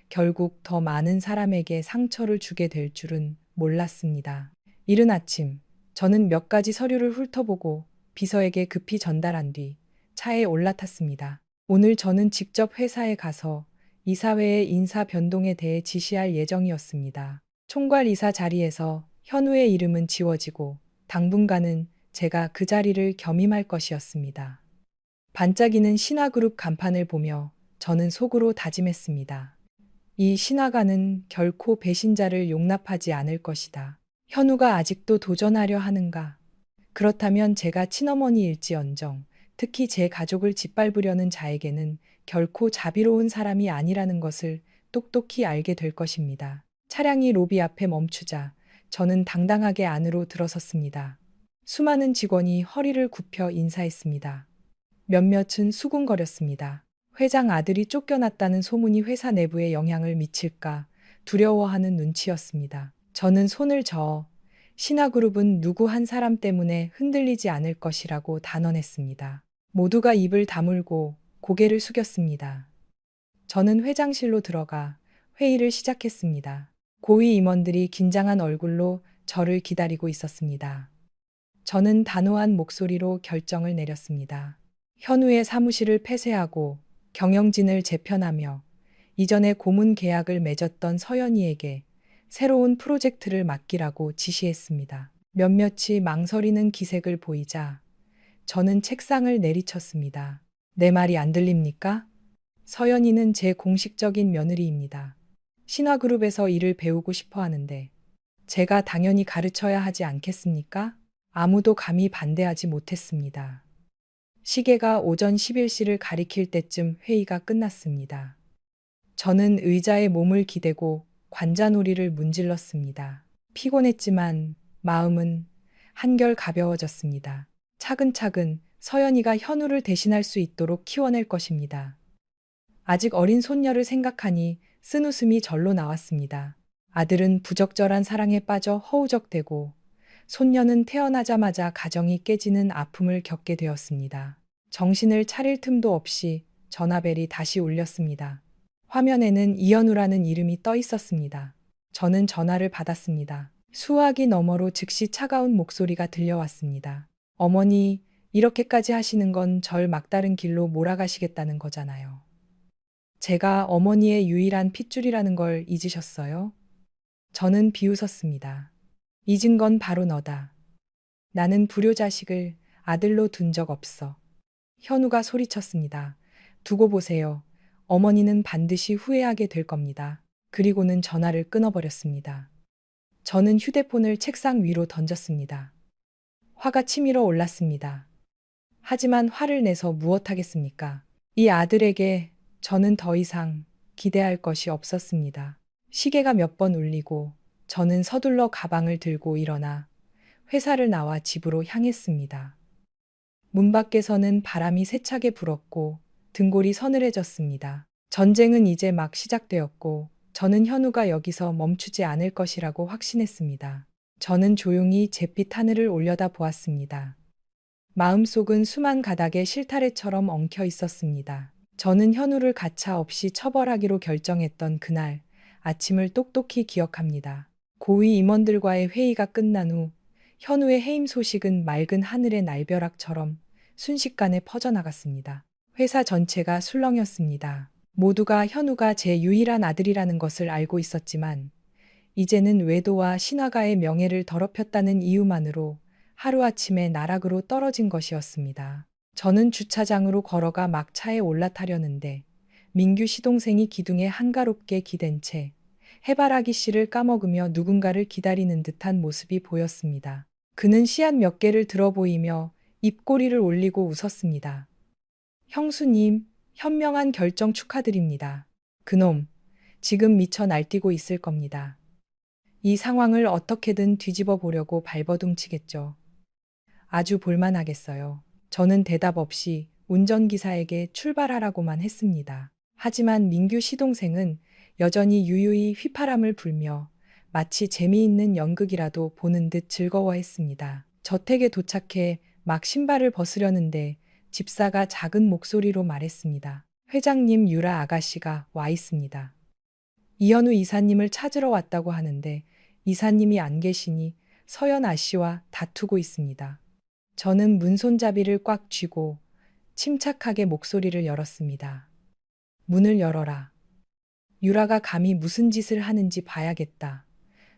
결국 더 많은 사람에게 상처를 주게 될 줄은 몰랐습니다. 이른 아침, 저는 몇 가지 서류를 훑어보고 비서에게 급히 전달한 뒤 차에 올라탔습니다. 오늘 저는 직접 회사에 가서 이사회의 인사 변동에 대해 지시할 예정이었습니다. 총괄 이사 자리에서 현우의 이름은 지워지고 당분간은 제가 그 자리를 겸임할 것이었습니다. 반짝이는 신화그룹 간판을 보며 저는 속으로 다짐했습니다. 이 신화가는 결코 배신자를 용납하지 않을 것이다. 현우가 아직도 도전하려 하는가? 그렇다면 제가 친어머니일지언정 특히 제 가족을 짓밟으려는 자에게는 결코 자비로운 사람이 아니라는 것을 똑똑히 알게 될 것입니다. 차량이 로비 앞에 멈추자 저는 당당하게 안으로 들어섰습니다. 수많은 직원이 허리를 굽혀 인사했습니다. 몇몇은 수군거렸습니다. 회장 아들이 쫓겨났다는 소문이 회사 내부에 영향을 미칠까 두려워하는 눈치였습니다. 저는 손을 저어 신화그룹은 누구 한 사람 때문에 흔들리지 않을 것이라고 단언했습니다. 모두가 입을 다물고 고개를 숙였습니다. 저는 회장실로 들어가 회의를 시작했습니다. 고위 임원들이 긴장한 얼굴로 저를 기다리고 있었습니다. 저는 단호한 목소리로 결정을 내렸습니다. 현우의 사무실을 폐쇄하고 경영진을 재편하며 이전에 고문 계약을 맺었던 서연이에게 새로운 프로젝트를 맡기라고 지시했습니다. 몇몇이 망설이는 기색을 보이자 저는 책상을 내리쳤습니다. 내 말이 안 들립니까? 서연이는 제 공식적인 며느리입니다. 신화그룹에서 일을 배우고 싶어 하는데 제가 당연히 가르쳐야 하지 않겠습니까? 아무도 감히 반대하지 못했습니다. 시계가 오전 11시를 가리킬 때쯤 회의가 끝났습니다. 저는 의자에 몸을 기대고 관자놀이를 문질렀습니다. 피곤했지만 마음은 한결 가벼워졌습니다. 차근차근 서연이가 현우를 대신할 수 있도록 키워낼 것입니다. 아직 어린 손녀를 생각하니 쓴웃음이 절로 나왔습니다. 아들은 부적절한 사랑에 빠져 허우적대고 손녀는 태어나자마자 가정이 깨지는 아픔을 겪게 되었습니다. 정신을 차릴 틈도 없이 전화벨이 다시 울렸습니다. 화면에는 이현우라는 이름이 떠 있었습니다. 저는 전화를 받았습니다. 수화기 너머로 즉시 차가운 목소리가 들려왔습니다. 어머니, 이렇게까지 하시는 건 절 막다른 길로 몰아가시겠다는 거잖아요. 제가 어머니의 유일한 핏줄이라는 걸 잊으셨어요? 저는 비웃었습니다. 잊은 건 바로 너다. 나는 불효자식을 아들로 둔 적 없어. 현우가 소리쳤습니다. 두고 보세요. 어머니는 반드시 후회하게 될 겁니다. 그리고는 전화를 끊어버렸습니다. 저는 휴대폰을 책상 위로 던졌습니다. 화가 치밀어 올랐습니다. 하지만 화를 내서 무엇하겠습니까? 이 아들에게 저는 더 이상 기대할 것이 없었습니다. 시계가 몇 번 울리고 저는 서둘러 가방을 들고 일어나 회사를 나와 집으로 향했습니다. 문 밖에서는 바람이 세차게 불었고 등골이 서늘해졌습니다. 전쟁은 이제 막 시작되었고 저는 현우가 여기서 멈추지 않을 것이라고 확신했습니다. 저는 조용히 잿빛 하늘을 올려다 보았습니다. 마음속은 수만 가닥의 실타래처럼 엉켜 있었습니다. 저는 현우를 가차없이 처벌하기로 결정했던 그날 아침을 똑똑히 기억합니다. 고위 임원들과의 회의가 끝난 후 현우의 해임 소식은 맑은 하늘의 날벼락처럼 순식간에 퍼져나갔습니다. 회사 전체가 술렁였습니다. 모두가 현우가 제 유일한 아들이라는 것을 알고 있었지만 이제는 외도와 신화가의 명예를 더럽혔다는 이유만으로 하루아침에 나락으로 떨어진 것이었습니다. 저는 주차장으로 걸어가 막 차에 올라타려는데 민규 시동생이 기둥에 한가롭게 기댄 채 해바라기 씨를 까먹으며 누군가를 기다리는 듯한 모습이 보였습니다. 그는 씨앗 몇 개를 들어 보이며 입꼬리를 올리고 웃었습니다. 형수님, 현명한 결정 축하드립니다. 그놈, 지금 미쳐 날뛰고 있을 겁니다. 이 상황을 어떻게든 뒤집어 보려고 발버둥치겠죠. 아주 볼만하겠어요. 저는 대답 없이 운전기사에게 출발하라고만 했습니다. 하지만 민규 시동생은 여전히 유유히 휘파람을 불며 마치 재미있는 연극이라도 보는 듯 즐거워했습니다. 저택에 도착해 막 신발을 벗으려는데 집사가 작은 목소리로 말했습니다. 회장님 유라 아가씨가 와 있습니다. 이현우 이사님을 찾으러 왔다고 하는데 이사님이 안 계시니 서연 아씨와 다투고 있습니다. 저는 문손잡이를 꽉 쥐고 침착하게 목소리를 열었습니다. 문을 열어라. 유라가 감히 무슨 짓을 하는지 봐야겠다.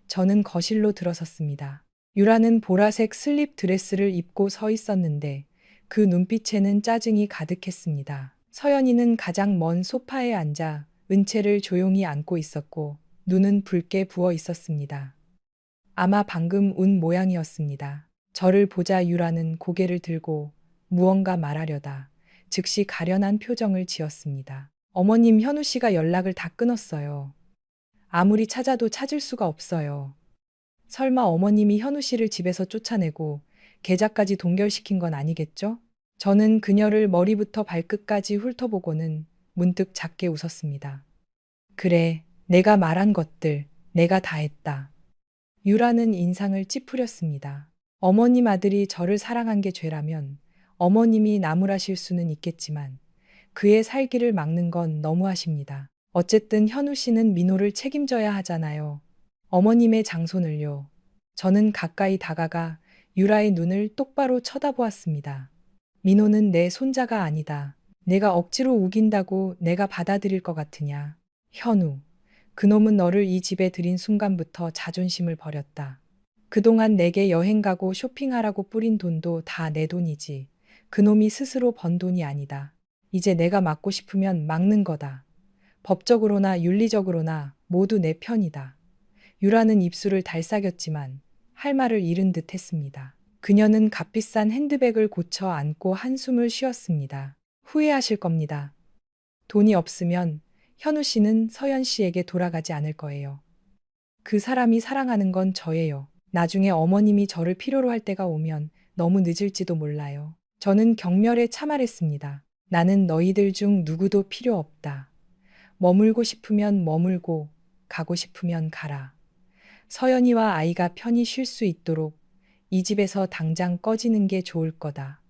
저는 거실로 들어섰습니다. 유라는 보라색 슬립 드레스를 입고 서 있었는데 그 눈빛에는 짜증이 가득했습니다. 서연이는 가장 먼 소파에 앉아 은채를 조용히 안고 있었고 눈은 붉게 부어 있었습니다. 아마 방금 운 모양이었습니다. 저를 보자 유라는 고개를 들고 무언가 말하려다 즉시 가련한 표정을 지었습니다. 어머님 현우 씨가 연락을 다 끊었어요. 아무리 찾아도 찾을 수가 없어요. 설마 어머님이 현우 씨를 집에서 쫓아내고 계좌까지 동결시킨 건 아니겠죠? 저는 그녀를 머리부터 발끝까지 훑어보고는 문득 작게 웃었습니다. 그래, 내가 말한 것들, 내가 다 했다. 유라는 인상을 찌푸렸습니다. 어머님 아들이 저를 사랑한 게 죄라면 어머님이 나무라실 수는 있겠지만 그의 살기를 막는 건 너무하십니다. 어쨌든 현우 씨는 민호를 책임져야 하잖아요. 어머님의 장손을요. 저는 가까이 다가가 유라의 눈을 똑바로 쳐다보았습니다. 민호는 내 손자가 아니다. 내가 억지로 우긴다고 내가 받아들일 것 같으냐. 현우, 그놈은 너를 이 집에 들인 순간부터 자존심을 버렸다. 그동안 내게 여행 가고 쇼핑하라고 뿌린 돈도 다 내 돈이지. 그놈이 스스로 번 돈이 아니다. 이제 내가 막고 싶으면 막는 거다. 법적으로나 윤리적으로나 모두 내 편이다. 유라는 입술을 달싹였지만 할 말을 잃은 듯 했습니다. 그녀는 값비싼 핸드백을 고쳐 안고 한숨을 쉬었습니다. 후회하실 겁니다. 돈이 없으면 현우 씨는 서연 씨에게 돌아가지 않을 거예요. 그 사람이 사랑하는 건 저예요. 나중에 어머님이 저를 필요로 할 때가 오면 너무 늦을지도 몰라요. 저는 경멸에 참말했습니다. 나는 너희들 중 누구도 필요 없다. 머물고 싶으면 머물고 가고 싶으면 가라. 서연이와 아이가 편히 쉴 수 있도록 이 집에서 당장 꺼지는 게 좋을 거다.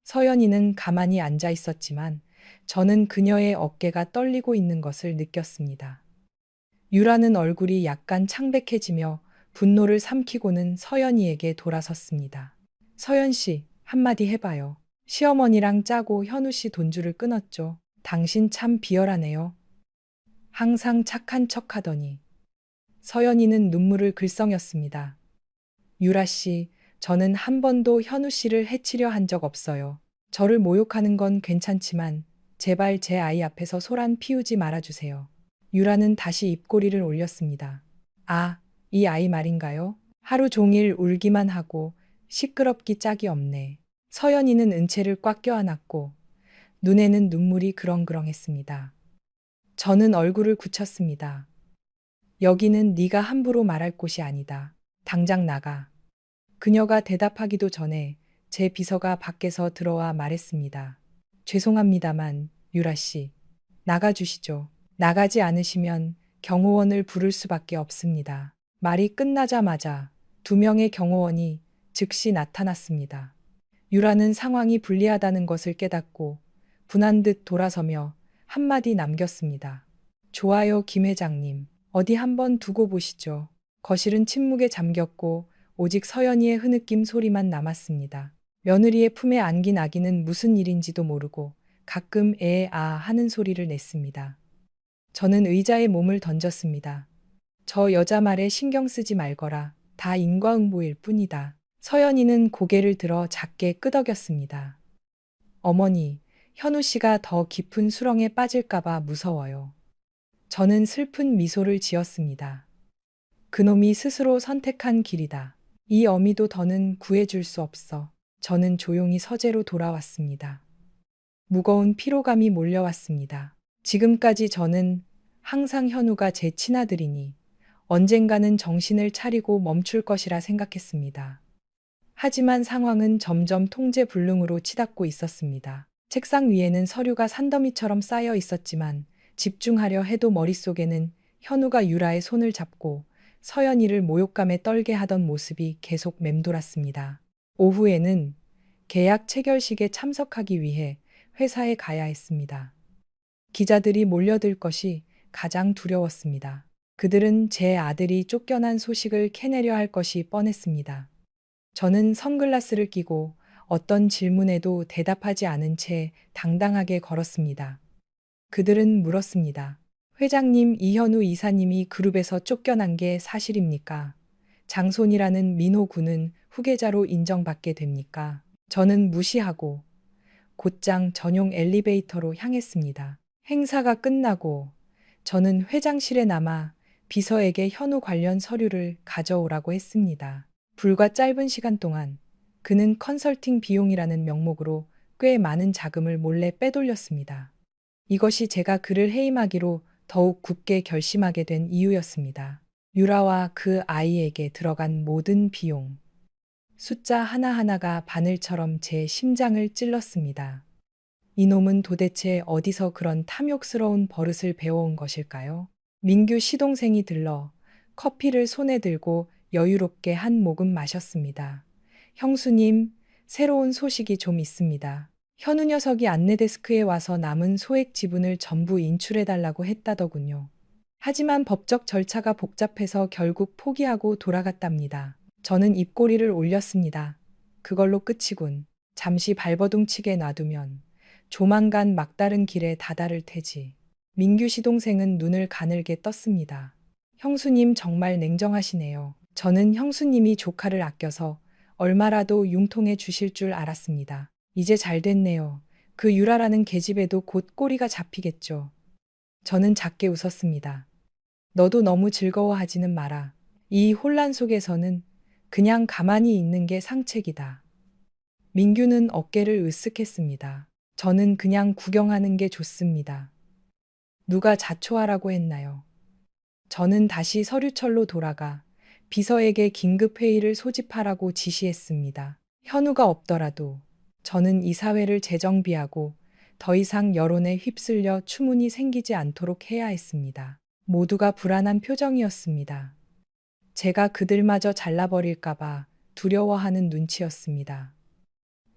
서연이는 가만히 앉아 있었지만 저는 그녀의 어깨가 떨리고 있는 것을 느꼈습니다. 유라는 얼굴이 약간 창백해지며 분노를 삼키고는 서연이에게 돌아섰습니다. 서연 씨, 한마디 해봐요. 시어머니랑 짜고 현우 씨 돈줄을 끊었죠. 당신 참 비열하네요. 항상 착한 척 하더니. 서연이는 눈물을 글썽였습니다. 유라 씨, 저는 한 번도 현우 씨를 해치려 한 적 없어요. 저를 모욕하는 건 괜찮지만 제발 제 아이 앞에서 소란 피우지 말아주세요. 유라는 다시 입꼬리를 올렸습니다. 아, 이 아이 말인가요? 하루 종일 울기만 하고 시끄럽기 짝이 없네. 서연이는 은채를 꽉 껴안았고 눈에는 눈물이 그렁그렁했습니다. 저는 얼굴을 굳혔습니다. 여기는 네가 함부로 말할 곳이 아니다. 당장 나가. 그녀가 대답하기도 전에 제 비서가 밖에서 들어와 말했습니다. 죄송합니다만 유라 씨, 나가주시죠. 나가지 않으시면 경호원을 부를 수밖에 없습니다. 말이 끝나자마자 2명의 경호원이 즉시 나타났습니다. 유라는 상황이 불리하다는 것을 깨닫고 분한 듯 돌아서며 한마디 남겼습니다. 좋아요, 김 회장님. 어디 한번 두고 보시죠. 거실은 침묵에 잠겼고 오직 서연이의 흐느낌 소리만 남았습니다. 며느리의 품에 안긴 아기는 무슨 일인지도 모르고 가끔 아 하는 소리를 냈습니다. 저는 의자에 몸을 던졌습니다. 저 여자 말에 신경 쓰지 말거라. 다 인과응보일 뿐이다. 서연이는 고개를 들어 작게 끄덕였습니다. 어머니, 현우 씨가 더 깊은 수렁에 빠질까봐 무서워요. 저는 슬픈 미소를 지었습니다. 그놈이 스스로 선택한 길이다. 이 어미도 더는 구해줄 수 없어. 저는 조용히 서재로 돌아왔습니다. 무거운 피로감이 몰려왔습니다. 지금까지 저는 항상 현우가 제 친아들이니 언젠가는 정신을 차리고 멈출 것이라 생각했습니다. 하지만 상황은 점점 통제불능으로 치닫고 있었습니다. 책상 위에는 서류가 산더미처럼 쌓여 있었지만 집중하려 해도 머릿속에는 현우가 유라의 손을 잡고 서연이를 모욕감에 떨게 하던 모습이 계속 맴돌았습니다. 오후에는 계약 체결식에 참석하기 위해 회사에 가야 했습니다. 기자들이 몰려들 것이 가장 두려웠습니다. 그들은 제 아들이 쫓겨난 소식을 캐내려 할 것이 뻔했습니다. 저는 선글라스를 끼고 어떤 질문에도 대답하지 않은 채 당당하게 걸었습니다. 그들은 물었습니다. 회장님, 이현우 이사님이 그룹에서 쫓겨난 게 사실입니까? 장손이라는 민호 군은 후계자로 인정받게 됩니까? 저는 무시하고 곧장 전용 엘리베이터로 향했습니다. 행사가 끝나고 저는 회장실에 남아 비서에게 현우 관련 서류를 가져오라고 했습니다. 불과 짧은 시간 동안 그는 컨설팅 비용이라는 명목으로 꽤 많은 자금을 몰래 빼돌렸습니다. 이것이 제가 그를 해임하기로 더욱 굳게 결심하게 된 이유였습니다. 유라와 그 아이에게 들어간 모든 비용. 숫자 하나하나가 바늘처럼 제 심장을 찔렀습니다. 이놈은 도대체 어디서 그런 탐욕스러운 버릇을 배워온 것일까요? 민규 시동생이 들러 커피를 손에 들고 여유롭게 한 모금 마셨습니다. 형수님, 새로운 소식이 좀 있습니다. 현우 녀석이 안내 데스크에 와서 남은 소액 지분을 전부 인출해달라고 했다더군요. 하지만 법적 절차가 복잡해서 결국 포기하고 돌아갔답니다. 저는 입꼬리를 올렸습니다. 그걸로 끝이군. 잠시 발버둥치게 놔두면 조만간 막다른 길에 다다를 테지. 민규 시동생은 눈을 가늘게 떴습니다. 형수님 정말 냉정하시네요. 저는 형수님이 조카를 아껴서 얼마라도 융통해 주실 줄 알았습니다. 이제 잘 됐네요. 그 유라라는 계집애도 곧 꼬리가 잡히겠죠. 저는 작게 웃었습니다. 너도 너무 즐거워하지는 마라. 이 혼란 속에서는 그냥 가만히 있는 게 상책이다. 민규는 어깨를 으쓱했습니다. 저는 그냥 구경하는 게 좋습니다. 누가 자초하라고 했나요? 저는 다시 서류철로 돌아가 비서에게 긴급 회의를 소집하라고 지시했습니다. 현우가 없더라도 저는 이사회를 재정비하고 더 이상 여론에 휩쓸려 추문이 생기지 않도록 해야 했습니다. 모두가 불안한 표정이었습니다. 제가 그들마저 잘라버릴까봐 두려워하는 눈치였습니다.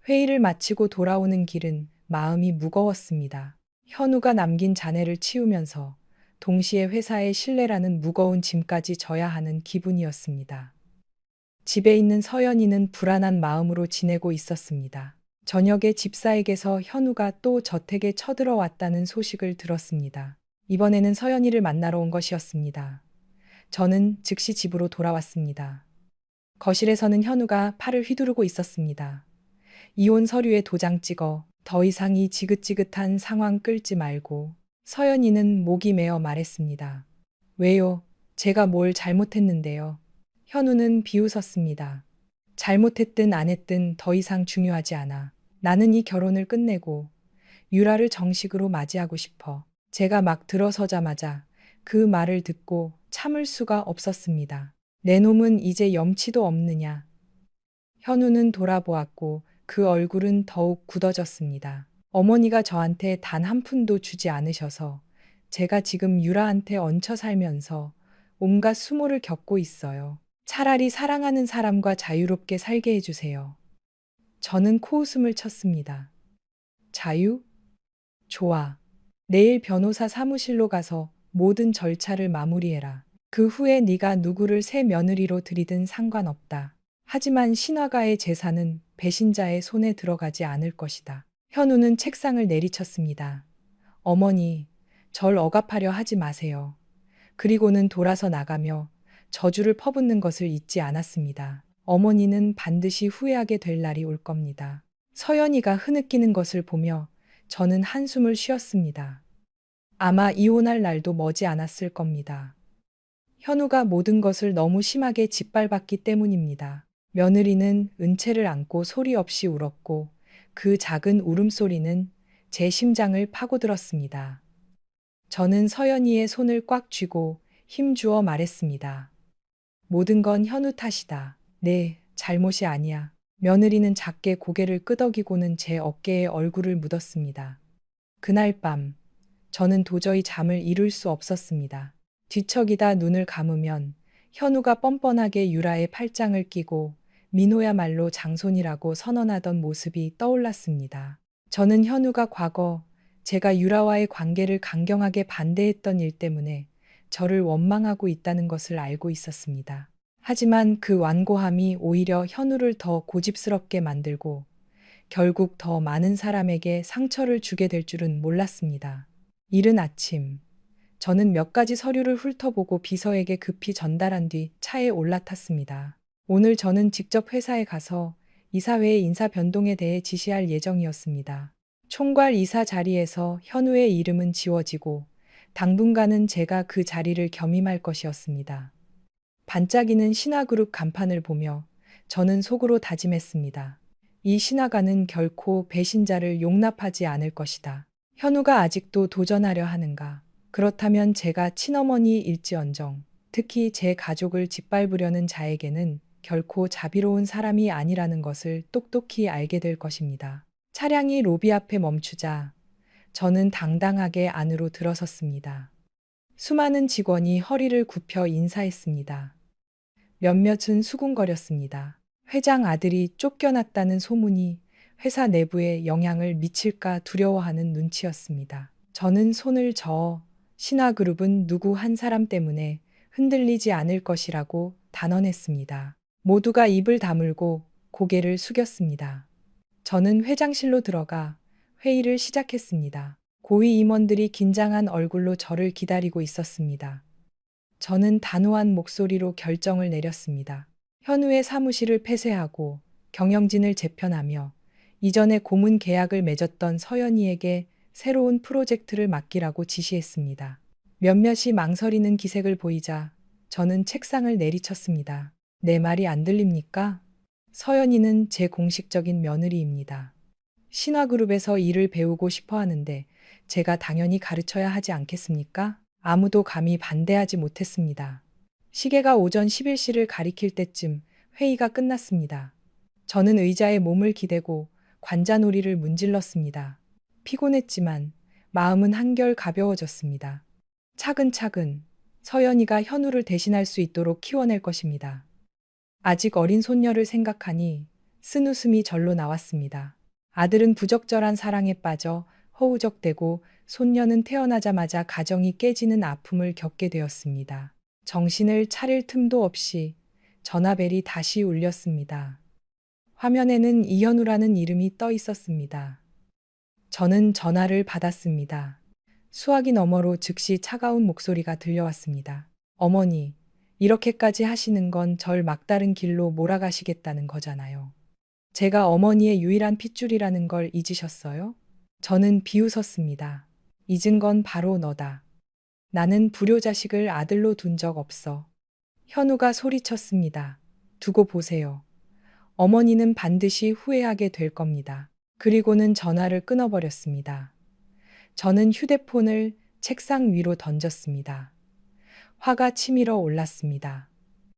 회의를 마치고 돌아오는 길은 마음이 무거웠습니다. 현우가 남긴 잔해를 치우면서 동시에 회사의 신뢰라는 무거운 짐까지 져야 하는 기분이었습니다. 집에 있는 서연이는 불안한 마음으로 지내고 있었습니다. 저녁에 집사에게서 현우가 또 저택에 쳐들어왔다는 소식을 들었습니다. 이번에는 서연이를 만나러 온 것이었습니다. 저는 즉시 집으로 돌아왔습니다. 거실에서는 현우가 팔을 휘두르고 있었습니다. 이혼 서류에 도장 찍어 더 이상 이 지긋지긋한 상황 끌지 말고. 서연이는 목이 메어 말했습니다. 왜요? 제가 뭘 잘못했는데요. 현우는 비웃었습니다. 잘못했든 안 했든 더 이상 중요하지 않아. 나는 이 결혼을 끝내고 유라를 정식으로 맞이하고 싶어. 제가 막 들어서자마자 그 말을 듣고 참을 수가 없었습니다. 내 놈은 이제 염치도 없느냐. 현우는 돌아보았고 그 얼굴은 더욱 굳어졌습니다. 어머니가 저한테 단 한 푼도 주지 않으셔서 제가 지금 유라한테 얹혀 살면서 온갖 수모를 겪고 있어요. 차라리 사랑하는 사람과 자유롭게 살게 해주세요. 저는 코웃음을 쳤습니다. 자유? 좋아. 내일 변호사 사무실로 가서 모든 절차를 마무리해라. 그 후에 네가 누구를 새 며느리로 들이든 상관없다. 하지만 신화가의 재산은 배신자의 손에 들어가지 않을 것이다. 현우는 책상을 내리쳤습니다. 어머니, 절 억압하려 하지 마세요. 그리고는 돌아서 나가며 저주를 퍼붓는 것을 잊지 않았습니다. 어머니는 반드시 후회하게 될 날이 올 겁니다. 서연이가 흐느끼는 것을 보며 저는 한숨을 쉬었습니다. 아마 이혼할 날도 머지 않았을 겁니다. 현우가 모든 것을 너무 심하게 짓밟았기 때문입니다. 며느리는 은채를 안고 소리 없이 울었고 그 작은 울음소리는 제 심장을 파고들었습니다. 저는 서연이의 손을 꽉 쥐고 힘주어 말했습니다. 모든 건 현우 탓이다. 네, 잘못이 아니야. 며느리는 작게 고개를 끄덕이고는 제 어깨에 얼굴을 묻었습니다. 그날 밤, 저는 도저히 잠을 이룰 수 없었습니다. 뒤척이다 눈을 감으면 현우가 뻔뻔하게 유라의 팔짱을 끼고 민호야말로 장손이라고 선언하던 모습이 떠올랐습니다. 저는 현우가 과거 제가 유라와의 관계를 강경하게 반대했던 일 때문에 저를 원망하고 있다는 것을 알고 있었습니다. 하지만 그 완고함이 오히려 현우를 더 고집스럽게 만들고 결국 더 많은 사람에게 상처를 주게 될 줄은 몰랐습니다. 이른 아침, 저는 몇 가지 서류를 훑어보고 비서에게 급히 전달한 뒤 차에 올라탔습니다. 오늘 저는 직접 회사에 가서 이사회의 인사 변동에 대해 지시할 예정이었습니다. 총괄 이사 자리에서 현우의 이름은 지워지고 당분간은 제가 그 자리를 겸임할 것이었습니다. 반짝이는 신화그룹 간판을 보며 저는 속으로 다짐했습니다. 이 신화가는 결코 배신자를 용납하지 않을 것이다. 현우가 아직도 도전하려 하는가? 그렇다면 제가 친어머니일지언정, 특히 제 가족을 짓밟으려는 자에게는 결코 자비로운 사람이 아니라는 것을 똑똑히 알게 될 것입니다. 차량이 로비 앞에 멈추자 저는 당당하게 안으로 들어섰습니다. 수많은 직원이 허리를 굽혀 인사했습니다. 몇몇은 수군거렸습니다. 회장 아들이 쫓겨났다는 소문이 회사 내부에 영향을 미칠까 두려워하는 눈치였습니다. 저는 손을 저어 신화그룹은 누구 한 사람 때문에 흔들리지 않을 것이라고 단언했습니다. 모두가 입을 다물고 고개를 숙였습니다. 저는 회장실로 들어가 회의를 시작했습니다. 고위 임원들이 긴장한 얼굴로 저를 기다리고 있었습니다. 저는 단호한 목소리로 결정을 내렸습니다. 현우의 사무실을 폐쇄하고 경영진을 재편하며 이전에 고문 계약을 맺었던 서연이에게 새로운 프로젝트를 맡기라고 지시했습니다. 몇몇이 망설이는 기색을 보이자 저는 책상을 내리쳤습니다. 내 말이 안 들립니까? 서연이는 제 공식적인 며느리입니다. 신화그룹에서 일을 배우고 싶어 하는데 제가 당연히 가르쳐야 하지 않겠습니까? 아무도 감히 반대하지 못했습니다. 시계가 오전 11시를 가리킬 때쯤 회의가 끝났습니다. 저는 의자에 몸을 기대고 관자놀이를 문질렀습니다. 피곤했지만 마음은 한결 가벼워졌습니다. 차근차근 서연이가 현우를 대신할 수 있도록 키워낼 것입니다. 아직 어린 손녀를 생각하니 쓴웃음이 절로 나왔습니다. 아들은 부적절한 사랑에 빠져 허우적대고 손녀는 태어나자마자 가정이 깨지는 아픔을 겪게 되었습니다. 정신을 차릴 틈도 없이 전화벨이 다시 울렸습니다. 화면에는 이현우라는 이름이 떠 있었습니다. 저는 전화를 받았습니다. 수화기 너머로 즉시 차가운 목소리가 들려왔습니다. 어머니, 이렇게까지 하시는 건 절 막다른 길로 몰아가시겠다는 거잖아요. 제가 어머니의 유일한 핏줄이라는 걸 잊으셨어요? 저는 비웃었습니다. 잊은 건 바로 너다. 나는 불효자식을 아들로 둔 적 없어. 현우가 소리쳤습니다. 두고 보세요. 어머니는 반드시 후회하게 될 겁니다. 그리고는 전화를 끊어버렸습니다. 저는 휴대폰을 책상 위로 던졌습니다. 화가 치밀어 올랐습니다.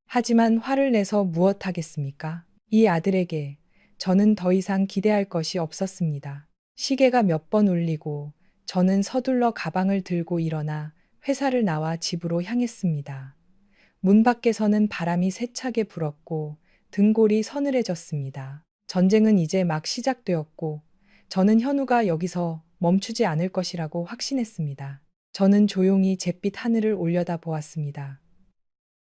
하지만 화를 내서 무엇하겠습니까? 이 아들에게 저는 더 이상 기대할 것이 없었습니다. 시계가 몇 번 울리고 저는 서둘러 가방을 들고 일어나 회사를 나와 집으로 향했습니다. 문 밖에서는 바람이 세차게 불었고 등골이 서늘해졌습니다. 전쟁은 이제 막 시작되었고 저는 현우가 여기서 멈추지 않을 것이라고 확신했습니다. 저는 조용히 잿빛 하늘을 올려다 보았습니다.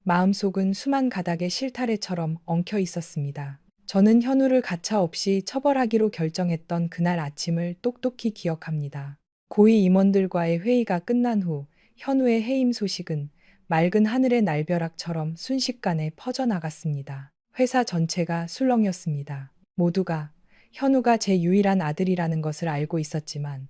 마음속은 수만 가닥의 실타래처럼 엉켜 있었습니다. 저는 현우를 가차없이 처벌하기로 결정했던 그날 아침을 똑똑히 기억합니다. 고위 임원들과의 회의가 끝난 후 현우의 해임 소식은 맑은 하늘의 날벼락처럼 순식간에 퍼져나갔습니다. 회사 전체가 술렁였습니다. 모두가 현우가 제 유일한 아들이라는 것을 알고 있었지만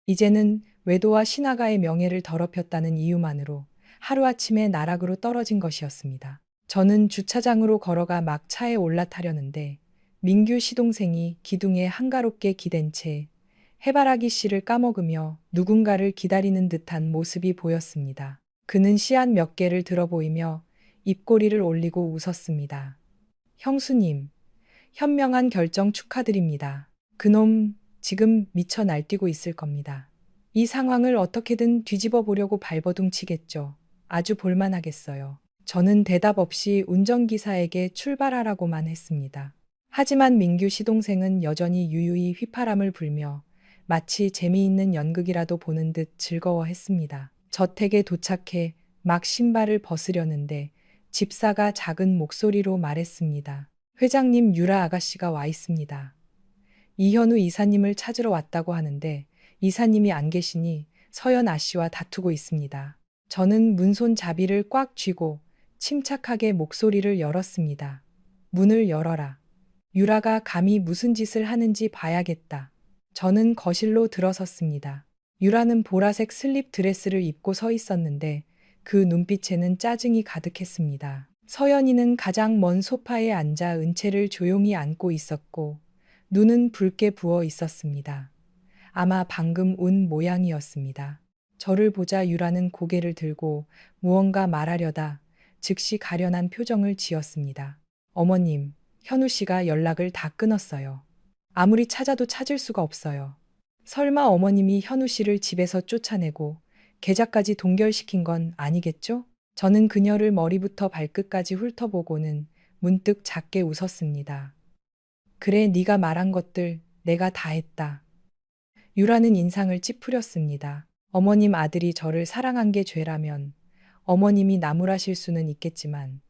이제는 외도와 신하가의 명예를 더럽혔다는 이유만으로 하루아침에 나락으로 떨어진 것이었습니다. 저는 주차장으로 걸어가 막 차에 올라타려는데 민규 시동생이 기둥에 한가롭게 기댄 채 해바라기 씨를 까먹으며 누군가를 기다리는 듯한 모습이 보였습니다. 그는 씨앗 몇 개를 들어 보이며 입꼬리를 올리고 웃었습니다. 형수님, 현명한 결정 축하드립니다. 그놈 지금 미쳐 날뛰고 있을 겁니다. 이 상황을 어떻게든 뒤집어 보려고 발버둥치겠죠. 아주 볼만하겠어요. 저는 대답 없이 운전기사에게 출발하라고만 했습니다. 하지만 민규 시동생은 여전히 유유히 휘파람을 불며 마치 재미있는 연극이라도 보는 듯 즐거워했습니다. 저택에 도착해 막 신발을 벗으려는데 집사가 작은 목소리로 말했습니다. 회장님 유라 아가씨가 와 있습니다. 이현우 이사님을 찾으러 왔다고 하는데 이사님이 안 계시니 서연 아씨와 다투고 있습니다. 저는 문손 자비를 꽉 쥐고 침착하게 목소리를 열었습니다. 문을 열어라. 유라가 감히 무슨 짓을 하는지 봐야겠다. 저는 거실로 들어섰습니다. 유라는 보라색 슬립 드레스를 입고 서 있었는데 그 눈빛에는 짜증이 가득했습니다. 서연이는 가장 먼 소파에 앉아 은채를 조용히 안고 있었고 눈은 붉게 부어 있었습니다. 아마 방금 운 모양이었습니다. 저를 보자 유라는 고개를 들고 무언가 말하려다 즉시 가련한 표정을 지었습니다. 어머님, 현우 씨가 연락을 다 끊었어요. 아무리 찾아도 찾을 수가 없어요. 설마 어머님이 현우 씨를 집에서 쫓아내고 계좌까지 동결시킨 건 아니겠죠? 저는 그녀를 머리부터 발끝까지 훑어보고는 문득 작게 웃었습니다. 그래, 네가 말한 것들 내가 다 했다. 유라는 인상을 찌푸렸습니다. 어머님 아들이 저를 사랑한 게 죄라면 어머님이 나무라실 수는 있겠지만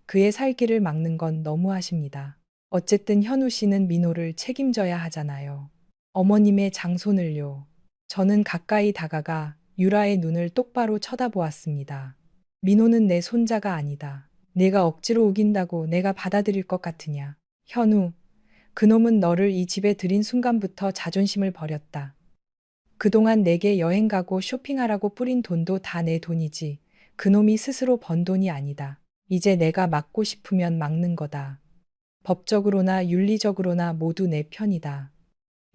그의 살 길을 막는 건 너무하십니다. 어쨌든 현우 씨는 민호를 책임져야 하잖아요. 어머님의 장손을요. 저는 가까이 다가가 유라의 눈을 똑바로 쳐다보았습니다. 민호는 내 손자가 아니다. 내가 억지로 우긴다고 내가 받아들일 것 같으냐. 현우, 그놈은 너를 이 집에 들인 순간부터 자존심을 버렸다. 그동안 내게 여행 가고 쇼핑하라고 뿌린 돈도 다 내 돈이지. 그놈이 스스로 번 돈이 아니다. 이제 내가 막고 싶으면 막는 거다. 법적으로나 윤리적으로나 모두 내 편이다.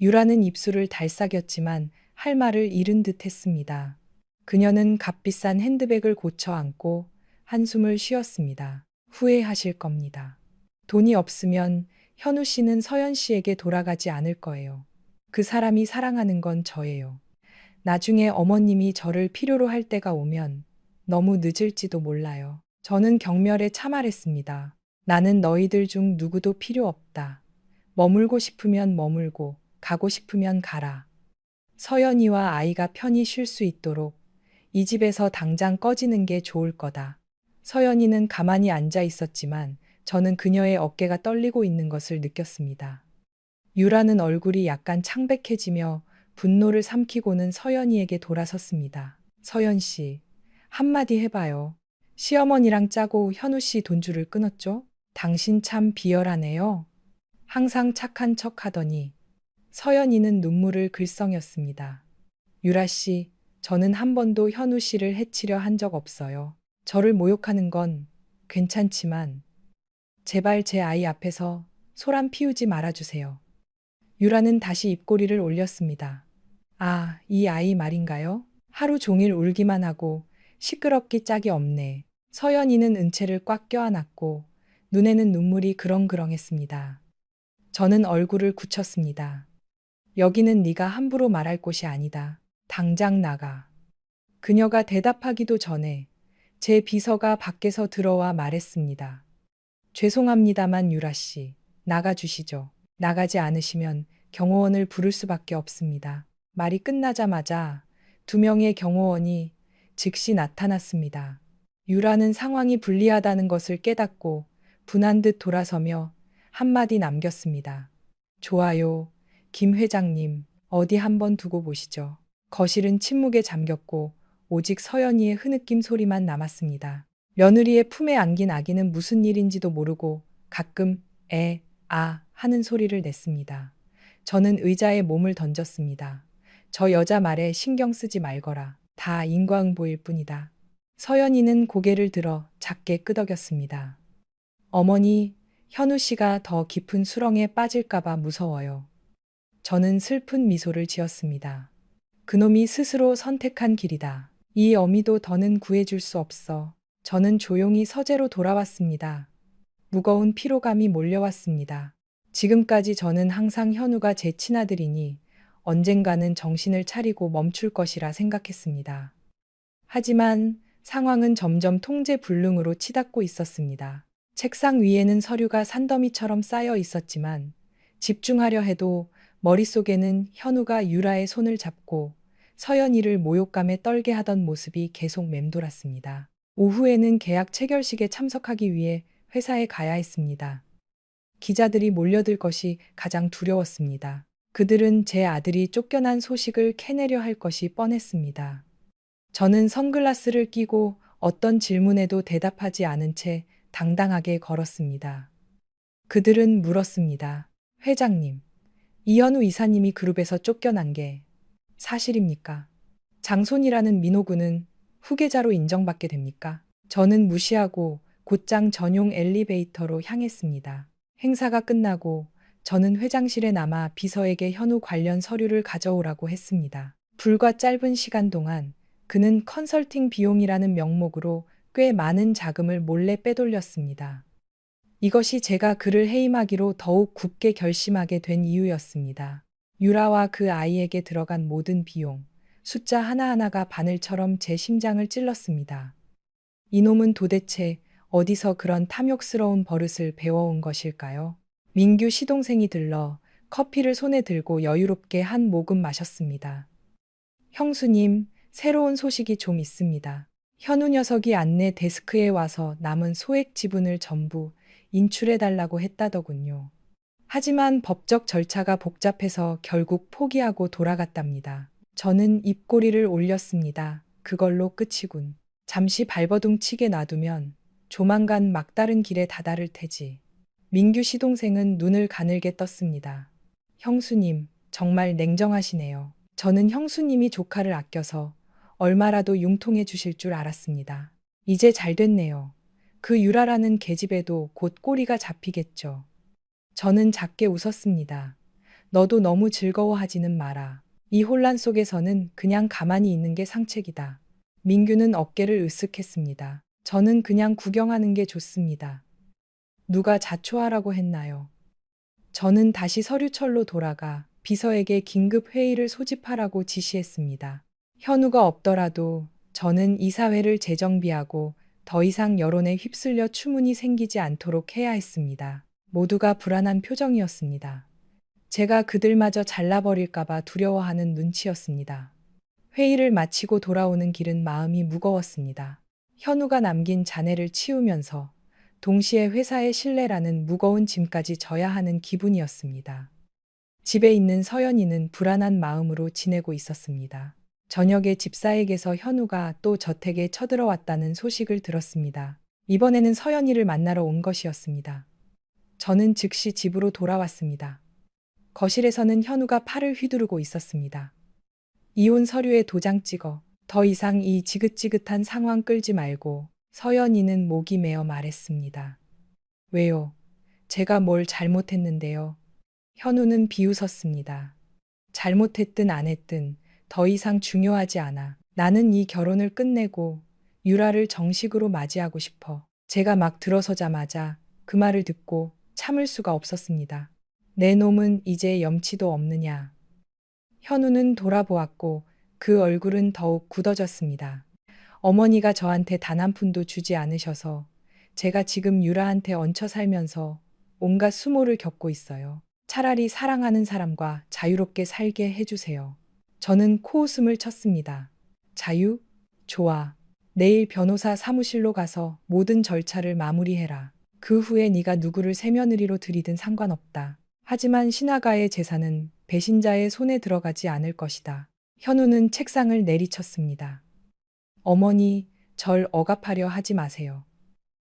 유라는 입술을 달싹였지만 할 말을 잃은 듯 했습니다. 그녀는 값비싼 핸드백을 고쳐 안고 한숨을 쉬었습니다. 후회하실 겁니다. 돈이 없으면 현우 씨는 서연 씨에게 돌아가지 않을 거예요. 그 사람이 사랑하는 건 저예요. 나중에 어머님이 저를 필요로 할 때가 오면 너무 늦을지도 몰라요. 저는 경멸에 참말했습니다. 나는 너희들 중 누구도 필요 없다. 머물고 싶으면 머물고 가고 싶으면 가라. 서연이와 아이가 편히 쉴 수 있도록 이 집에서 당장 꺼지는 게 좋을 거다. 서연이는 가만히 앉아 있었지만 저는 그녀의 어깨가 떨리고 있는 것을 느꼈습니다. 유라는 얼굴이 약간 창백해지며 분노를 삼키고는 서연이에게 돌아섰습니다. 서연 씨, 한마디 해봐요. 시어머니랑 짜고 현우 씨 돈줄을 끊었죠? 당신 참 비열하네요. 항상 착한 척 하더니 서연이는 눈물을 글썽였습니다. 유라 씨, 저는 한 번도 현우 씨를 해치려 한 적 없어요. 저를 모욕하는 건 괜찮지만 제발 제 아이 앞에서 소란 피우지 말아주세요. 유라는 다시 입꼬리를 올렸습니다. 아, 이 아이 말인가요? 하루 종일 울기만 하고 시끄럽기 짝이 없네. 서연이는 은채를 꽉 껴안았고 눈에는 눈물이 그렁그렁했습니다. 저는 얼굴을 굳혔습니다. 여기는 네가 함부로 말할 곳이 아니다. 당장 나가. 그녀가 대답하기도 전에 제 비서가 밖에서 들어와 말했습니다. 죄송합니다만 유라 씨, 나가주시죠. 나가지 않으시면 경호원을 부를 수밖에 없습니다. 말이 끝나자마자 두 명의 경호원이 즉시 나타났습니다. 유라는 상황이 불리하다는 것을 깨닫고 분한 듯 돌아서며 한마디 남겼습니다. 좋아요, 김 회장님, 어디 한번 두고 보시죠. 거실은 침묵에 잠겼고 오직 서연이의 흐느낌 소리만 남았습니다. 며느리의 품에 안긴 아기는 무슨 일인지도 모르고 가끔 에, 아 하는 소리를 냈습니다. 저는 의자에 몸을 던졌습니다. 저 여자 말에 신경 쓰지 말거라. 다 인과응보일 뿐이다. 서연이는 고개를 들어 작게 끄덕였습니다. 어머니, 현우 씨가 더 깊은 수렁에 빠질까봐 무서워요. 저는 슬픈 미소를 지었습니다. 그놈이 스스로 선택한 길이다. 이 어미도 더는 구해줄 수 없어. 저는 조용히 서재로 돌아왔습니다. 무거운 피로감이 몰려왔습니다. 지금까지 저는 항상 현우가 제 친아들이니 언젠가는 정신을 차리고 멈출 것이라 생각했습니다. 하지만 상황은 점점 통제불능으로 치닫고 있었습니다. 책상 위에는 서류가 산더미처럼 쌓여 있었지만 집중하려 해도 머릿속에는 현우가 유라의 손을 잡고 서연이를 모욕감에 떨게 하던 모습이 계속 맴돌았습니다. 오후에는 계약 체결식에 참석하기 위해 회사에 가야 했습니다. 기자들이 몰려들 것이 가장 두려웠습니다. 그들은 제 아들이 쫓겨난 소식을 캐내려 할 것이 뻔했습니다. 저는 선글라스를 끼고 어떤 질문에도 대답하지 않은 채 당당하게 걸었습니다. 그들은 물었습니다. 회장님, 이현우 이사님이 그룹에서 쫓겨난 게 사실입니까? 장손이라는 민호군은 후계자로 인정받게 됩니까? 저는 무시하고 곧장 전용 엘리베이터로 향했습니다. 행사가 끝나고 저는 회장실에 남아 비서에게 현우 관련 서류를 가져오라고 했습니다. 불과 짧은 시간 동안 그는 컨설팅 비용이라는 명목으로 꽤 많은 자금을 몰래 빼돌렸습니다. 이것이 제가 그를 해임하기로 더욱 굳게 결심하게 된 이유였습니다. 유라와 그 아이에게 들어간 모든 비용, 숫자 하나하나가 바늘처럼 제 심장을 찔렀습니다. 이놈은 도대체 어디서 그런 탐욕스러운 버릇을 배워온 것일까요? 민규 시동생이 들러 커피를 손에 들고 여유롭게 한 모금 마셨습니다. 형수님, 새로운 소식이 좀 있습니다. 현우 녀석이 안내 데스크에 와서 남은 소액 지분을 전부 인출해달라고 했다더군요. 하지만 법적 절차가 복잡해서 결국 포기하고 돌아갔답니다. 저는 입꼬리를 올렸습니다. 그걸로 끝이군. 잠시 발버둥 치게 놔두면 조만간 막다른 길에 다다를 테지. 민규 시동생은 눈을 가늘게 떴습니다. 형수님, 정말 냉정하시네요. 저는 형수님이 조카를 아껴서 얼마라도 융통해 주실 줄 알았습니다. 이제 잘 됐네요. 그 유라라는 계집애도 곧 꼬리가 잡히겠죠. 저는 작게 웃었습니다. 너도 너무 즐거워하지는 마라. 이 혼란 속에서는 그냥 가만히 있는 게 상책이다. 민규는 어깨를 으쓱했습니다. 저는 그냥 구경하는 게 좋습니다. 누가 자초하라고 했나요? 저는 다시 서류철로 돌아가 비서에게 긴급 회의를 소집하라고 지시했습니다. 현우가 없더라도 저는 이사회를 재정비하고 더 이상 여론에 휩쓸려 추문이 생기지 않도록 해야 했습니다. 모두가 불안한 표정이었습니다. 제가 그들마저 잘라버릴까봐 두려워하는 눈치였습니다. 회의를 마치고 돌아오는 길은 마음이 무거웠습니다. 현우가 남긴 잔해를 치우면서 동시에 회사의 신뢰라는 무거운 짐까지 져야 하는 기분이었습니다. 집에 있는 서연이는 불안한 마음으로 지내고 있었습니다. 저녁에 집사에게서 현우가 또 저택에 쳐들어왔다는 소식을 들었습니다. 이번에는 서연이를 만나러 온 것이었습니다. 저는 즉시 집으로 돌아왔습니다. 거실에서는 현우가 팔을 휘두르고 있었습니다. 이혼 서류에 도장 찍어. 더 이상 이 지긋지긋한 상황 끌지 말고. 서연이는 목이 메어 말했습니다. 왜요? 제가 뭘 잘못했는데요? 현우는 비웃었습니다. 잘못했든 안 했든 더 이상 중요하지 않아. 나는 이 결혼을 끝내고 유라를 정식으로 맞이하고 싶어. 제가 막 들어서자마자 그 말을 듣고 참을 수가 없었습니다. 내 놈은 이제 염치도 없느냐. 현우는 돌아보았고 그 얼굴은 더욱 굳어졌습니다. 어머니가 저한테 단 한 푼도 주지 않으셔서 제가 지금 유라한테 얹혀 살면서 온갖 수모를 겪고 있어요. 차라리 사랑하는 사람과 자유롭게 살게 해주세요. 저는 코웃음을 쳤습니다. 자유? 좋아. 내일 변호사 사무실로 가서 모든 절차를 마무리해라. 그 후에 네가 누구를 새며느리로 들이든 상관없다. 하지만 신하가의 재산은 배신자의 손에 들어가지 않을 것이다. 현우는 책상을 내리쳤습니다. 어머니, 절 억압하려 하지 마세요.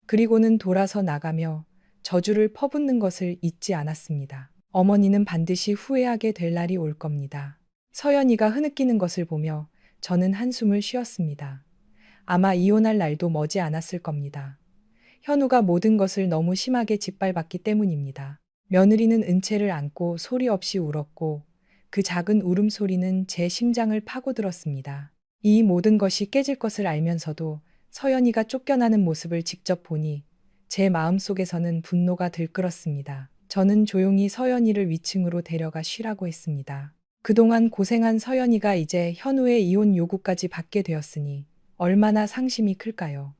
그리고는 돌아서 나가며 저주를 퍼붓는 것을 잊지 않았습니다. 어머니는 반드시 후회하게 될 날이 올 겁니다. 서연이가 흐느끼는 것을 보며 저는 한숨을 쉬었습니다. 아마 이혼할 날도 머지 않았을 겁니다. 현우가 모든 것을 너무 심하게 짓밟았기 때문입니다. 며느리는 은채를 안고 소리 없이 울었고 그 작은 울음소리는 제 심장을 파고들었습니다. 이 모든 것이 깨질 것을 알면서도 서연이가 쫓겨나는 모습을 직접 보니 제 마음속에서는 분노가 들끓었습니다. 저는 조용히 서연이를 위층으로 데려가 쉬라고 했습니다. 그동안 고생한 서연이가 이제 현우의 이혼 요구까지 받게 되었으니 얼마나 상심이 클까요?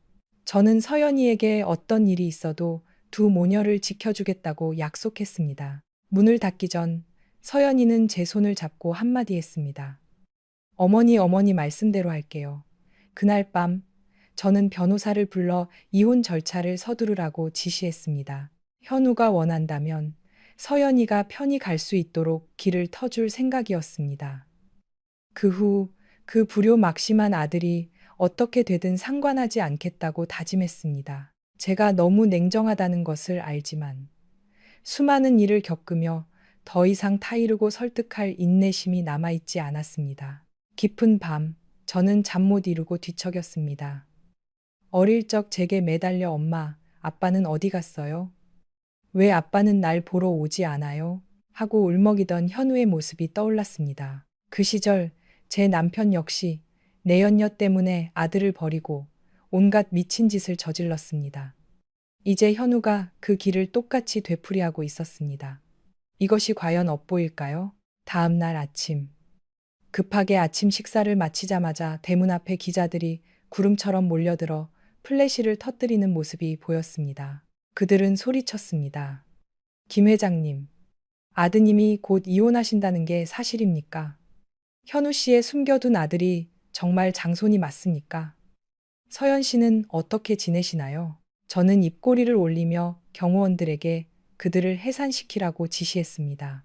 저는 서연이에게 어떤 일이 있어도 두 모녀를 지켜주겠다고 약속했습니다. 문을 닫기 전 서연이는 제 손을 잡고 한마디 했습니다. 어머니 말씀대로 할게요. 그날 밤 저는 변호사를 불러 이혼 절차를 서두르라고 지시했습니다. 현우가 원한다면 서연이가 편히 갈 수 있도록 길을 터줄 생각이었습니다. 그 후 그 불효막심한 아들이 어떻게 되든 상관하지 않겠다고 다짐했습니다. 제가 너무 냉정하다는 것을 알지만 수많은 일을 겪으며 더 이상 타이르고 설득할 인내심이 남아있지 않았습니다. 깊은 밤, 저는 잠 못 이루고 뒤척였습니다. 어릴 적 제게 매달려 엄마, 아빠는 어디 갔어요? 왜 아빠는 날 보러 오지 않아요? 하고 울먹이던 현우의 모습이 떠올랐습니다. 그 시절 제 남편 역시 내연녀 때문에 아들을 버리고 온갖 미친 짓을 저질렀습니다. 이제 현우가 그 길을 똑같이 되풀이하고 있었습니다. 이것이 과연 업보일까요? 다음 날 아침. 급하게 아침 식사를 마치자마자 대문 앞에 기자들이 구름처럼 몰려들어 플래시를 터뜨리는 모습이 보였습니다. 그들은 소리쳤습니다. 김 회장님, 아드님이 곧 이혼하신다는 게 사실입니까? 현우 씨의 숨겨둔 아들이 정말 장손이 맞습니까? 서연 씨는 어떻게 지내시나요? 저는 입꼬리를 올리며 경호원들에게 그들을 해산시키라고 지시했습니다.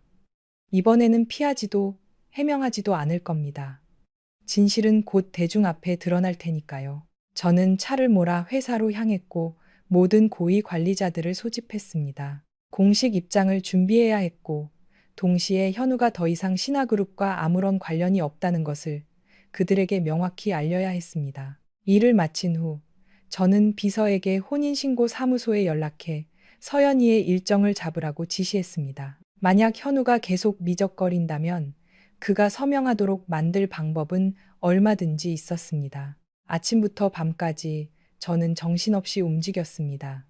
이번에는 피하지도 해명하지도 않을 겁니다. 진실은 곧 대중 앞에 드러날 테니까요. 저는 차를 몰아 회사로 향했고 모든 고위 관리자들을 소집했습니다. 공식 입장을 준비해야 했고 동시에 현우가 더 이상 신화그룹과 아무런 관련이 없다는 것을 그들에게 명확히 알려야 했습니다. 일을 마친 후 저는 비서에게 혼인신고 사무소에 연락해 서연이의 일정을 잡으라고 지시했습니다. 만약 현우가 계속 미적거린다면 그가 서명하도록 만들 방법은 얼마든지 있었습니다. 아침부터 밤까지 저는 정신없이 움직였습니다.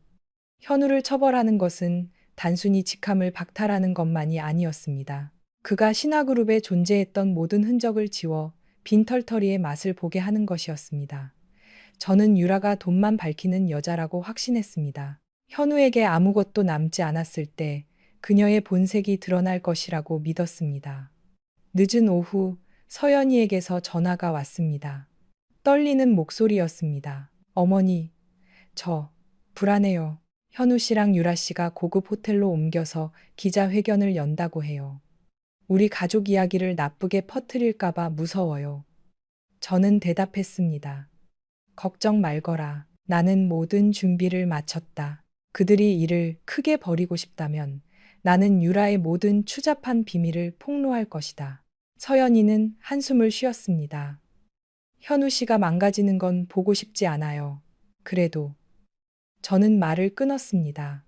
현우를 처벌하는 것은 단순히 직함을 박탈하는 것만이 아니었습니다. 그가 신화그룹에 존재했던 모든 흔적을 지워 빈털터리의 맛을 보게 하는 것이었습니다. 저는 유라가 돈만 밝히는 여자라고 확신했습니다. 현우에게 아무것도 남지 않았을 때 그녀의 본색이 드러날 것이라고 믿었습니다. 늦은 오후 서연이에게서 전화가 왔습니다. 떨리는 목소리였습니다. 어머니, 저 불안해요. 현우 씨랑 유라 씨가 고급 호텔로 옮겨서 기자회견을 연다고 해요. 우리 가족 이야기를 나쁘게 퍼뜨릴까봐 무서워요. 저는 대답했습니다. 걱정 말거라. 나는 모든 준비를 마쳤다. 그들이 일을 크게 벌이고 싶다면 나는 유라의 모든 추잡한 비밀을 폭로할 것이다. 서연이는 한숨을 쉬었습니다. 현우 씨가 망가지는 건 보고 싶지 않아요. 그래도 저는 말을 끊었습니다.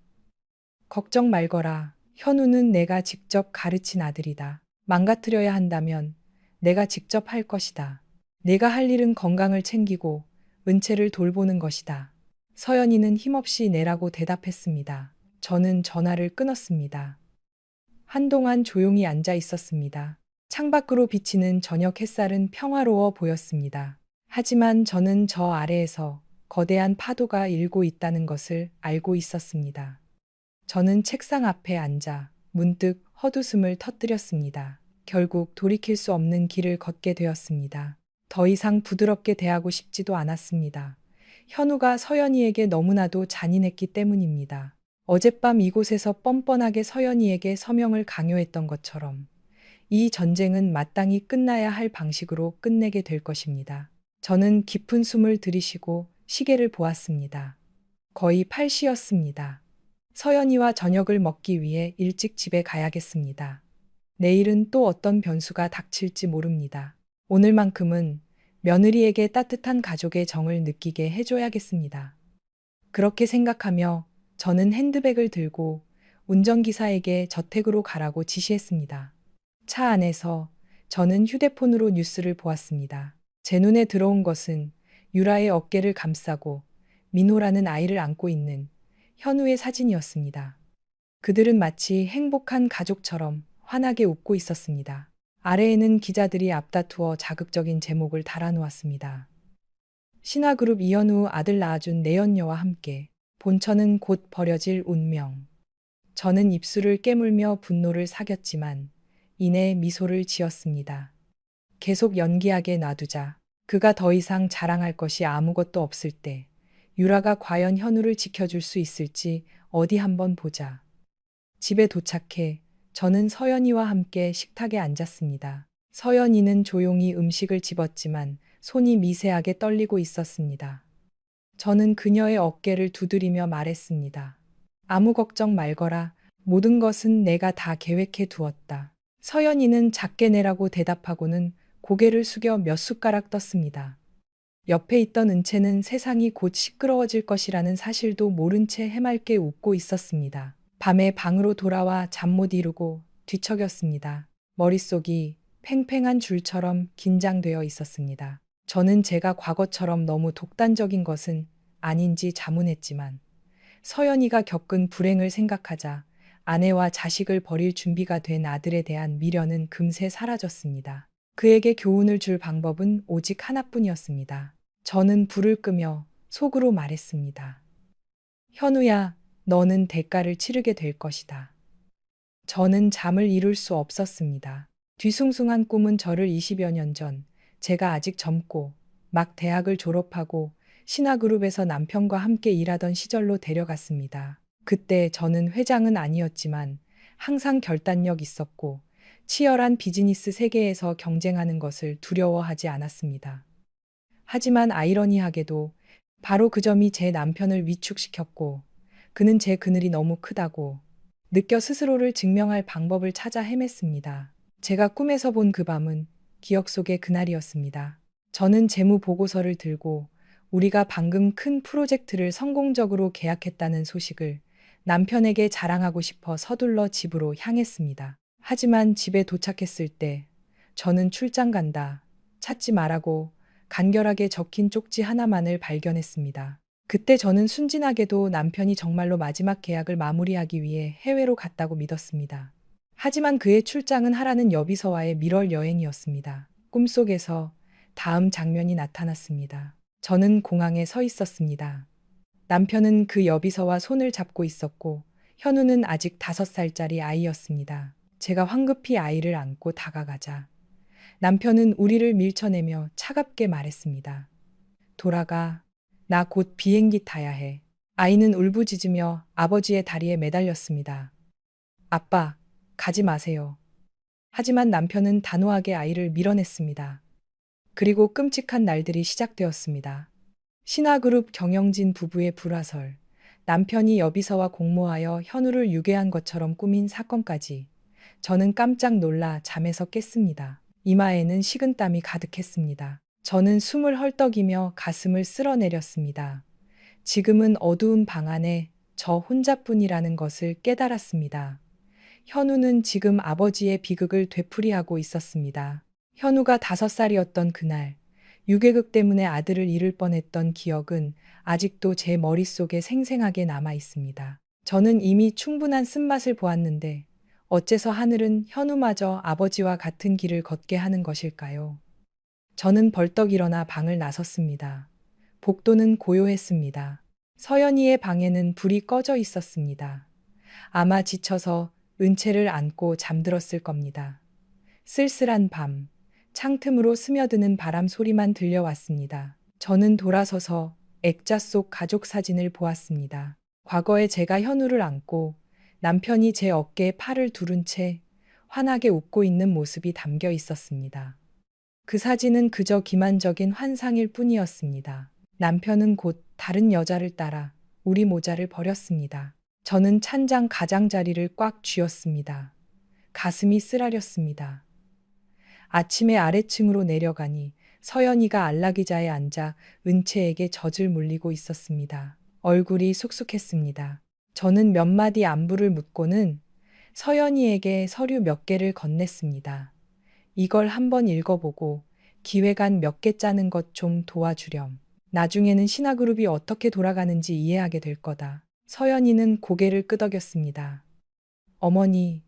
걱정 말거라. 현우는 내가 직접 가르친 아들이다. 망가뜨려야 한다면 내가 직접 할 것이다. 내가 할 일은 건강을 챙기고 은채를 돌보는 것이다. 서연이는 힘없이 내라고 대답했습니다. 저는 전화를 끊었습니다. 한동안 조용히 앉아 있었습니다. 창밖으로 비치는 저녁 햇살은 평화로워 보였습니다. 하지만 저는 저 아래에서 거대한 파도가 일고 있다는 것을 알고 있었습니다. 저는 책상 앞에 앉아 문득 헛웃음을 터뜨렸습니다. 결국 돌이킬 수 없는 길을 걷게 되었습니다. 더 이상 부드럽게 대하고 싶지도 않았습니다. 현우가 서연이에게 너무나도 잔인했기 때문입니다. 어젯밤 이곳에서 뻔뻔하게 서연이에게 서명을 강요했던 것처럼 이 전쟁은 마땅히 끝나야 할 방식으로 끝내게 될 것입니다. 저는 깊은 숨을 들이쉬고 시계를 보았습니다. 거의 8시였습니다. 서연이와 저녁을 먹기 위해 일찍 집에 가야겠습니다. 내일은 또 어떤 변수가 닥칠지 모릅니다. 오늘만큼은 며느리에게 따뜻한 가족의 정을 느끼게 해줘야겠습니다. 그렇게 생각하며 저는 핸드백을 들고 운전기사에게 저택으로 가라고 지시했습니다. 차 안에서 저는 휴대폰으로 뉴스를 보았습니다. 제 눈에 들어온 것은 유라의 어깨를 감싸고 민호라는 아이를 안고 있는 현우의 사진이었습니다. 그들은 마치 행복한 가족처럼 환하게 웃고 있었습니다. 아래에는 기자들이 앞다투어 자극적인 제목을 달아놓았습니다. 신화그룹 이현우 아들 낳아준 내연녀와 함께 본처는 곧 버려질 운명. 저는 입술을 깨물며 분노를 사겼지만 이내 미소를 지었습니다. 계속 연기하게 놔두자. 그가 더 이상 자랑할 것이 아무것도 없을 때 유라가 과연 현우를 지켜줄 수 있을지 어디 한번 보자. 집에 도착해 저는 서연이와 함께 식탁에 앉았습니다. 서연이는 조용히 음식을 집었지만 손이 미세하게 떨리고 있었습니다. 저는 그녀의 어깨를 두드리며 말했습니다. 아무 걱정 말거라. 모든 것은 내가 다 계획해 두었다. 서연이는 작게 내라고 대답하고는 고개를 숙여 몇 숟가락 떴습니다. 옆에 있던 은채는 세상이 곧 시끄러워질 것이라는 사실도 모른 채 해맑게 웃고 있었습니다. 밤에 방으로 돌아와 잠 못 이루고 뒤척였습니다. 머릿속이 팽팽한 줄처럼 긴장되어 있었습니다. 저는 제가 과거처럼 너무 독단적인 것은 아닌지 자문했지만 서연이가 겪은 불행을 생각하자 아내와 자식을 버릴 준비가 된 아들에 대한 미련은 금세 사라졌습니다. 그에게 교훈을 줄 방법은 오직 하나뿐이었습니다. 저는 불을 끄며 속으로 말했습니다. 현우야, 너는 대가를 치르게 될 것이다. 저는 잠을 이룰 수 없었습니다. 뒤숭숭한 꿈은 저를 20여 년 전, 제가 아직 젊고 막 대학을 졸업하고 신화그룹에서 남편과 함께 일하던 시절로 데려갔습니다. 그때 저는 회장은 아니었지만 항상 결단력 있었고 치열한 비즈니스 세계에서 경쟁하는 것을 두려워하지 않았습니다. 하지만 아이러니하게도 바로 그 점이 제 남편을 위축시켰고 그는 제 그늘이 너무 크다고 느껴 스스로를 증명할 방법을 찾아 헤맸습니다. 제가 꿈에서 본 그 밤은 기억 속의 그날이었습니다. 저는 재무 보고서를 들고 우리가 방금 큰 프로젝트를 성공적으로 계약했다는 소식을 남편에게 자랑하고 싶어 서둘러 집으로 향했습니다. 하지만 집에 도착했을 때 저는 출장 간다, 찾지 말라고 간결하게 적힌 쪽지 하나만을 발견했습니다. 그때 저는 순진하게도 남편이 정말로 마지막 계약을 마무리하기 위해 해외로 갔다고 믿었습니다. 하지만 그의 출장은 하라는 여비서와의 밀월 여행이었습니다. 꿈속에서 다음 장면이 나타났습니다. 저는 공항에 서 있었습니다. 남편은 그 여비서와 손을 잡고 있었고 현우는 아직 5살짜리 아이였습니다. 제가 황급히 아이를 안고 다가가자 남편은 우리를 밀쳐내며 차갑게 말했습니다. 돌아가. 나 곧 비행기 타야 해. 아이는 울부짖으며 아버지의 다리에 매달렸습니다. 아빠, 가지 마세요. 하지만 남편은 단호하게 아이를 밀어냈습니다. 그리고 끔찍한 날들이 시작되었습니다. 신화그룹 경영진 부부의 불화설, 남편이 여비서와 공모하여 현우를 유괴한 것처럼 꾸민 사건까지 저는 깜짝 놀라 잠에서 깼습니다. 이마에는 식은땀이 가득했습니다. 저는 숨을 헐떡이며 가슴을 쓸어내렸습니다. 지금은 어두운 방 안에 저 혼자뿐이라는 것을 깨달았습니다. 현우는 지금 아버지의 비극을 되풀이하고 있었습니다. 현우가 5살이었던 그날, 유괴극 때문에 아들을 잃을 뻔했던 기억은 아직도 제 머릿속에 생생하게 남아 있습니다. 저는 이미 충분한 쓴맛을 보았는데 어째서 하늘은 현우마저 아버지와 같은 길을 걷게 하는 것일까요? 저는 벌떡 일어나 방을 나섰습니다. 복도는 고요했습니다. 서연이의 방에는 불이 꺼져 있었습니다. 아마 지쳐서 은채를 안고 잠들었을 겁니다. 쓸쓸한 밤, 창틈으로 스며드는 바람 소리만 들려왔습니다. 저는 돌아서서 액자 속 가족 사진을 보았습니다. 과거에 제가 현우를 안고 남편이 제 어깨에 팔을 두른 채 환하게 웃고 있는 모습이 담겨 있었습니다. 그 사진은 그저 기만적인 환상일 뿐이었습니다. 남편은 곧 다른 여자를 따라 우리 모자를 버렸습니다. 저는 찬장 가장자리를 꽉 쥐었습니다. 가슴이 쓰라렸습니다. 아침에 아래층으로 내려가니 서연이가 안락의자에 앉아 은채에게 젖을 물리고 있었습니다. 얼굴이 쑥쑥했습니다. 저는 몇 마디 안부를 묻고는 서연이에게 서류 몇 개를 건넸습니다. 이걸 한번 읽어보고 기획안 몇 개 짜는 것 좀 도와주렴. 나중에는 신화그룹이 어떻게 돌아가는지 이해하게 될 거다. 서연이는 고개를 끄덕였습니다. 어머니,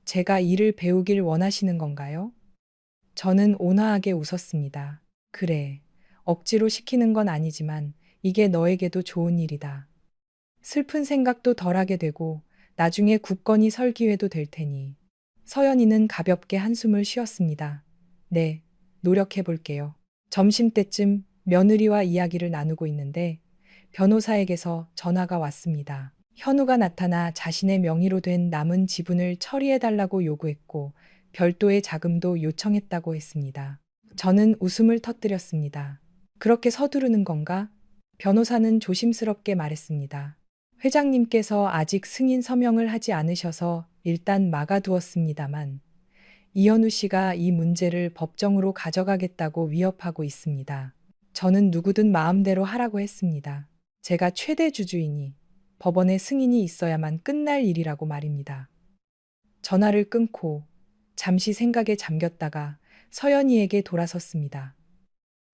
제가 일을 배우길 원하시는 건가요? 저는 온화하게 웃었습니다. 그래, 억지로 시키는 건 아니지만 이게 너에게도 좋은 일이다. 슬픈 생각도 덜하게 되고 나중에 굳건히 설 기회도 될 테니. 서연이는 가볍게 한숨을 쉬었습니다. 네, 노력해 볼게요. 점심때쯤 며느리와 이야기를 나누고 있는데 변호사에게서 전화가 왔습니다. 현우가 나타나 자신의 명의로 된 남은 지분을 처리해달라고 요구했고 별도의 자금도 요청했다고 했습니다. 저는 웃음을 터뜨렸습니다. 그렇게 서두르는 건가? 변호사는 조심스럽게 말했습니다. 회장님께서 아직 승인 서명을 하지 않으셔서 일단 막아두었습니다만 이현우 씨가 이 문제를 법정으로 가져가겠다고 위협하고 있습니다. 저는 누구든 마음대로 하라고 했습니다. 제가 최대 주주이니 법원의 승인이 있어야만 끝날 일이라고 말입니다. 전화를 끊고 잠시 생각에 잠겼다가 서연이에게 돌아섰습니다.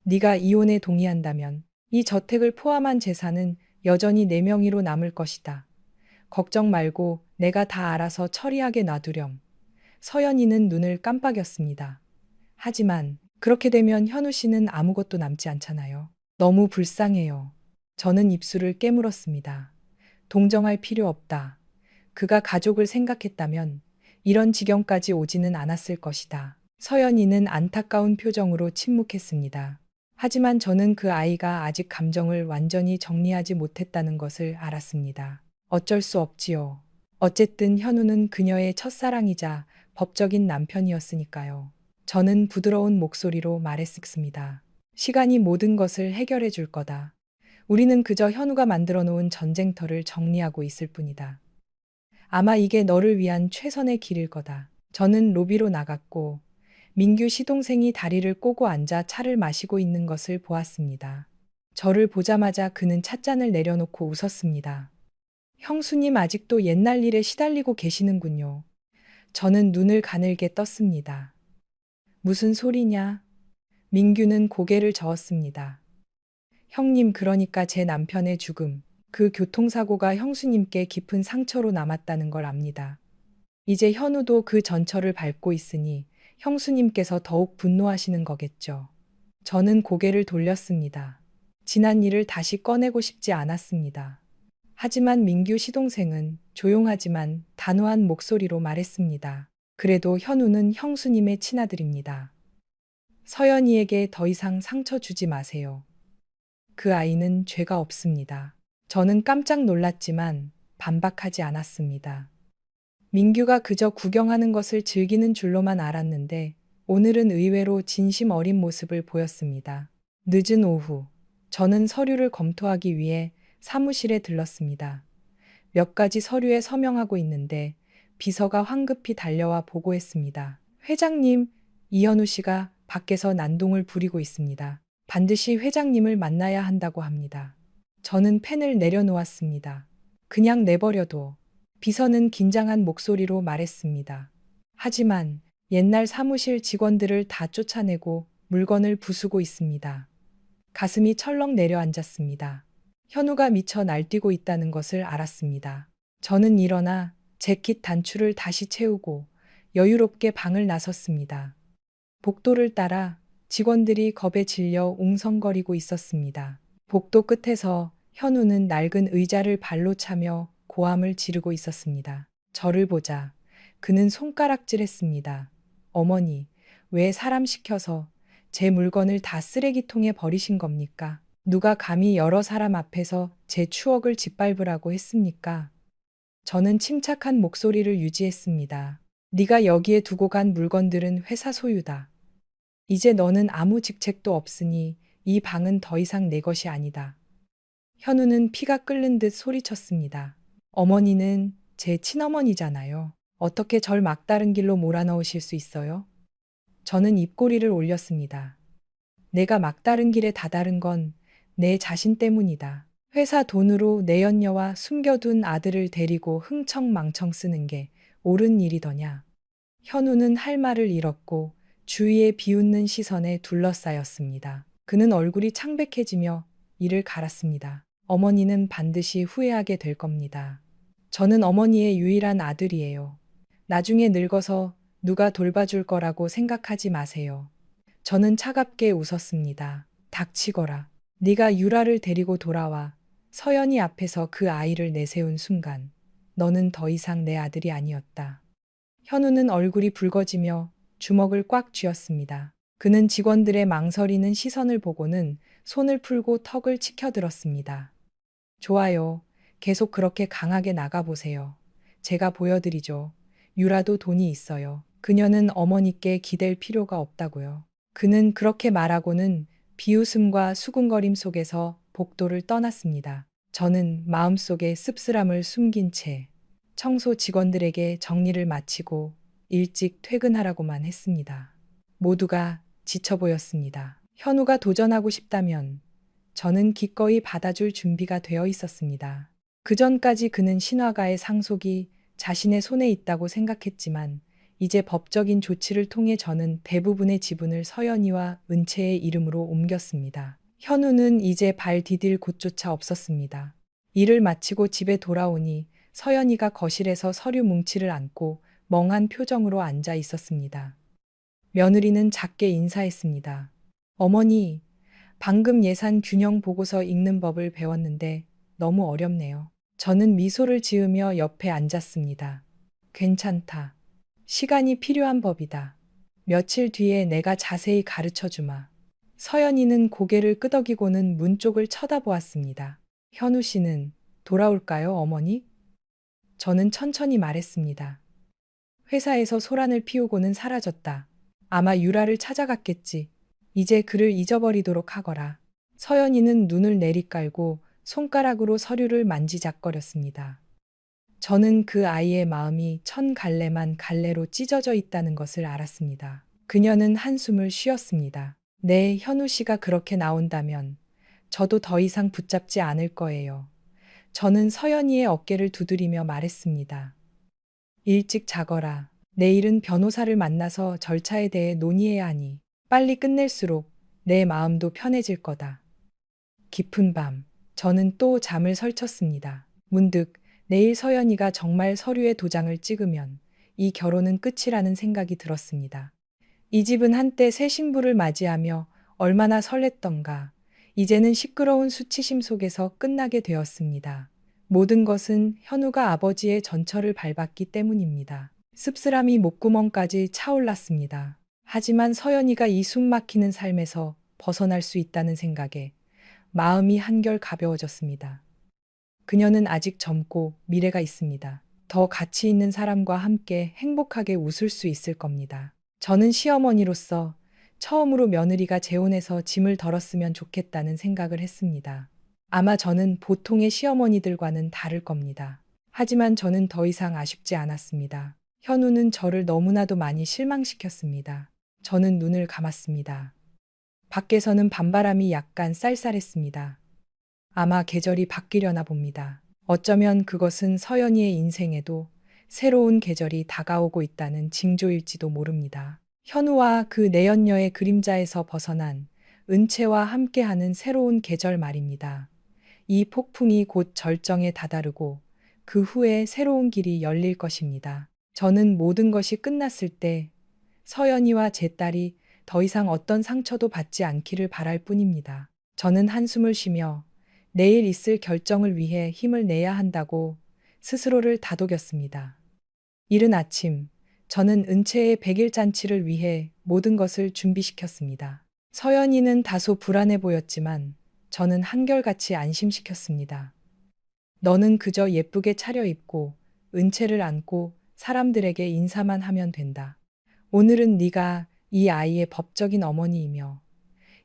네가 이혼에 동의한다면 이 저택을 포함한 재산은 여전히 내 명의로 남을 것이다. 걱정 말고 내가 다 알아서 처리하게 놔두렴. 서연이는 눈을 깜빡였습니다. 하지만 그렇게 되면 현우 씨는 아무것도 남지 않잖아요. 너무 불쌍해요. 저는 입술을 깨물었습니다. 동정할 필요 없다. 그가 가족을 생각했다면 이런 지경까지 오지는 않았을 것이다. 서연이는 안타까운 표정으로 침묵했습니다. 하지만 저는 그 아이가 아직 감정을 완전히 정리하지 못했다는 것을 알았습니다. 어쩔 수 없지요. 어쨌든 현우는 그녀의 첫사랑이자 법적인 남편이었으니까요. 저는 부드러운 목소리로 말했습니다. 시간이 모든 것을 해결해 줄 거다. 우리는 그저 현우가 만들어 놓은 전쟁터를 정리하고 있을 뿐이다. 아마 이게 너를 위한 최선의 길일 거다. 저는 로비로 나갔고 민규 시동생이 다리를 꼬고 앉아 차를 마시고 있는 것을 보았습니다. 저를 보자마자 그는 찻잔을 내려놓고 웃었습니다. 형수님 아직도 옛날 일에 시달리고 계시는군요. 저는 눈을 가늘게 떴습니다. 무슨 소리냐? 민규는 고개를 저었습니다. 형님, 그러니까 제 남편의 죽음, 그 교통사고가 형수님께 깊은 상처로 남았다는 걸 압니다. 이제 현우도 그 전철을 밟고 있으니 형수님께서 더욱 분노하시는 거겠죠. 저는 고개를 돌렸습니다. 지난 일을 다시 꺼내고 싶지 않았습니다. 하지만 민규 시동생은 조용하지만 단호한 목소리로 말했습니다. 그래도 현우는 형수님의 친아들입니다. 서연이에게 더 이상 상처 주지 마세요. 그 아이는 죄가 없습니다. 저는 깜짝 놀랐지만 반박하지 않았습니다. 민규가 그저 구경하는 것을 즐기는 줄로만 알았는데 오늘은 의외로 진심 어린 모습을 보였습니다. 늦은 오후, 저는 서류를 검토하기 위해 사무실에 들렀습니다. 몇 가지 서류에 서명하고 있는데 비서가 황급히 달려와 보고했습니다. 회장님, 이현우 씨가 밖에서 난동을 부리고 있습니다. 반드시 회장님을 만나야 한다고 합니다. 저는 펜을 내려놓았습니다. 그냥 내버려둬. 비서는 긴장한 목소리로 말했습니다. 하지만 옛날 사무실 직원들을 다 쫓아내고 물건을 부수고 있습니다. 가슴이 철렁 내려앉았습니다. 현우가 미쳐 날뛰고 있다는 것을 알았습니다. 저는 일어나 재킷 단추를 다시 채우고 여유롭게 방을 나섰습니다. 복도를 따라 직원들이 겁에 질려 웅성거리고 있었습니다. 복도 끝에서 현우는 낡은 의자를 발로 차며 고함을 지르고 있었습니다. 저를 보자 그는 손가락질했습니다. 어머니, 왜 사람 시켜서 제 물건을 다 쓰레기통에 버리신 겁니까? 누가 감히 여러 사람 앞에서 제 추억을 짓밟으라고 했습니까? 저는 침착한 목소리를 유지했습니다. 네가 여기에 두고 간 물건들은 회사 소유다. 이제 너는 아무 직책도 없으니 이 방은 더 이상 내 것이 아니다. 현우는 피가 끓는 듯 소리쳤습니다. 어머니는 제 친어머니잖아요. 어떻게 절 막다른 길로 몰아넣으실 수 있어요? 저는 입꼬리를 올렸습니다. 내가 막다른 길에 다다른 건 내 자신 때문이다. 회사 돈으로 내 연녀와 숨겨둔 아들을 데리고 흥청망청 쓰는 게 옳은 일이더냐. 현우는 할 말을 잃었고 주위에 비웃는 시선에 둘러싸였습니다. 그는 얼굴이 창백해지며 이를 갈았습니다. 어머니는 반드시 후회하게 될 겁니다. 저는 어머니의 유일한 아들이에요. 나중에 늙어서 누가 돌봐줄 거라고 생각하지 마세요. 저는 차갑게 웃었습니다. 닥치거라. 네가 유라를 데리고 돌아와 서연이 앞에서 그 아이를 내세운 순간 너는 더 이상 내 아들이 아니었다. 현우는 얼굴이 붉어지며 주먹을 꽉 쥐었습니다. 그는 직원들의 망설이는 시선을 보고는 손을 풀고 턱을 치켜들었습니다. 좋아요. 계속 그렇게 강하게 나가보세요. 제가 보여드리죠. 유라도 돈이 있어요. 그녀는 어머니께 기댈 필요가 없다고요. 그는 그렇게 말하고는 비웃음과 수군거림 속에서 복도를 떠났습니다. 저는 마음속에 씁쓸함을 숨긴 채 청소 직원들에게 정리를 마치고 일찍 퇴근하라고만 했습니다. 모두가 지쳐 보였습니다. 현우가 도전하고 싶다면 저는 기꺼이 받아줄 준비가 되어 있었습니다. 그 전까지 그는 신화가의 상속이 자신의 손에 있다고 생각했지만 이제 법적인 조치를 통해 저는 대부분의 지분을 서연이와 은채의 이름으로 옮겼습니다. 현우는 이제 발 디딜 곳조차 없었습니다. 일을 마치고 집에 돌아오니 서연이가 거실에서 서류 뭉치를 안고 멍한 표정으로 앉아 있었습니다. 며느리는 작게 인사했습니다. 어머니, 방금 예산 균형 보고서 읽는 법을 배웠는데 너무 어렵네요. 저는 미소를 지으며 옆에 앉았습니다. 괜찮다. 시간이 필요한 법이다. 며칠 뒤에 내가 자세히 가르쳐 주마. 서연이는 고개를 끄덕이고는 문 쪽을 쳐다보았습니다. 현우 씨는 돌아올까요, 어머니? 저는 천천히 말했습니다. 회사에서 소란을 피우고는 사라졌다. 아마 유라를 찾아갔겠지. 이제 그를 잊어버리도록 하거라. 서연이는 눈을 내리깔고 손가락으로 서류를 만지작거렸습니다. 저는 그 아이의 마음이 천 갈래만 갈래로 찢어져 있다는 것을 알았습니다. 그녀는 한숨을 쉬었습니다. 네, 현우 씨가 그렇게 나온다면 저도 더 이상 붙잡지 않을 거예요. 저는 서연이의 어깨를 두드리며 말했습니다. 일찍 자거라. 내일은 변호사를 만나서 절차에 대해 논의해야 하니 빨리 끝낼수록 내 마음도 편해질 거다. 깊은 밤, 저는 또 잠을 설쳤습니다. 문득 내일 서연이가 정말 서류에 도장을 찍으면 이 결혼은 끝이라는 생각이 들었습니다. 이 집은 한때 새 신부를 맞이하며 얼마나 설렜던가. 이제는 시끄러운 수치심 속에서 끝나게 되었습니다. 모든 것은 현우가 아버지의 전철을 밟았기 때문입니다. 씁쓸함이 목구멍까지 차올랐습니다. 하지만 서연이가 이 숨막히는 삶에서 벗어날 수 있다는 생각에 마음이 한결 가벼워졌습니다. 그녀는 아직 젊고 미래가 있습니다. 더 가치 있는 사람과 함께 행복하게 웃을 수 있을 겁니다. 저는 시어머니로서 처음으로 며느리가 재혼해서 짐을 덜었으면 좋겠다는 생각을 했습니다. 아마 저는 보통의 시어머니들과는 다를 겁니다. 하지만 저는 더 이상 아쉽지 않았습니다. 현우는 저를 너무나도 많이 실망시켰습니다. 저는 눈을 감았습니다. 밖에서는 밤바람이 약간 쌀쌀했습니다. 아마 계절이 바뀌려나 봅니다. 어쩌면 그것은 서연이의 인생에도 새로운 계절이 다가오고 있다는 징조일지도 모릅니다. 현우와 그 내연녀의 그림자에서 벗어난 은채와 함께하는 새로운 계절 말입니다. 이 폭풍이 곧 절정에 다다르고 그 후에 새로운 길이 열릴 것입니다. 저는 모든 것이 끝났을 때 서연이와 제 딸이 더 이상 어떤 상처도 받지 않기를 바랄 뿐입니다. 저는 한숨을 쉬며 내일 있을 결정을 위해 힘을 내야 한다고 스스로를 다독였습니다. 이른 아침, 저는 은채의 100일 잔치를 위해 모든 것을 준비시켰습니다. 서연이는 다소 불안해 보였지만 저는 한결같이 안심시켰습니다. 너는 그저 예쁘게 차려입고 은채를 안고 사람들에게 인사만 하면 된다. 오늘은 네가 이 아이의 법적인 어머니이며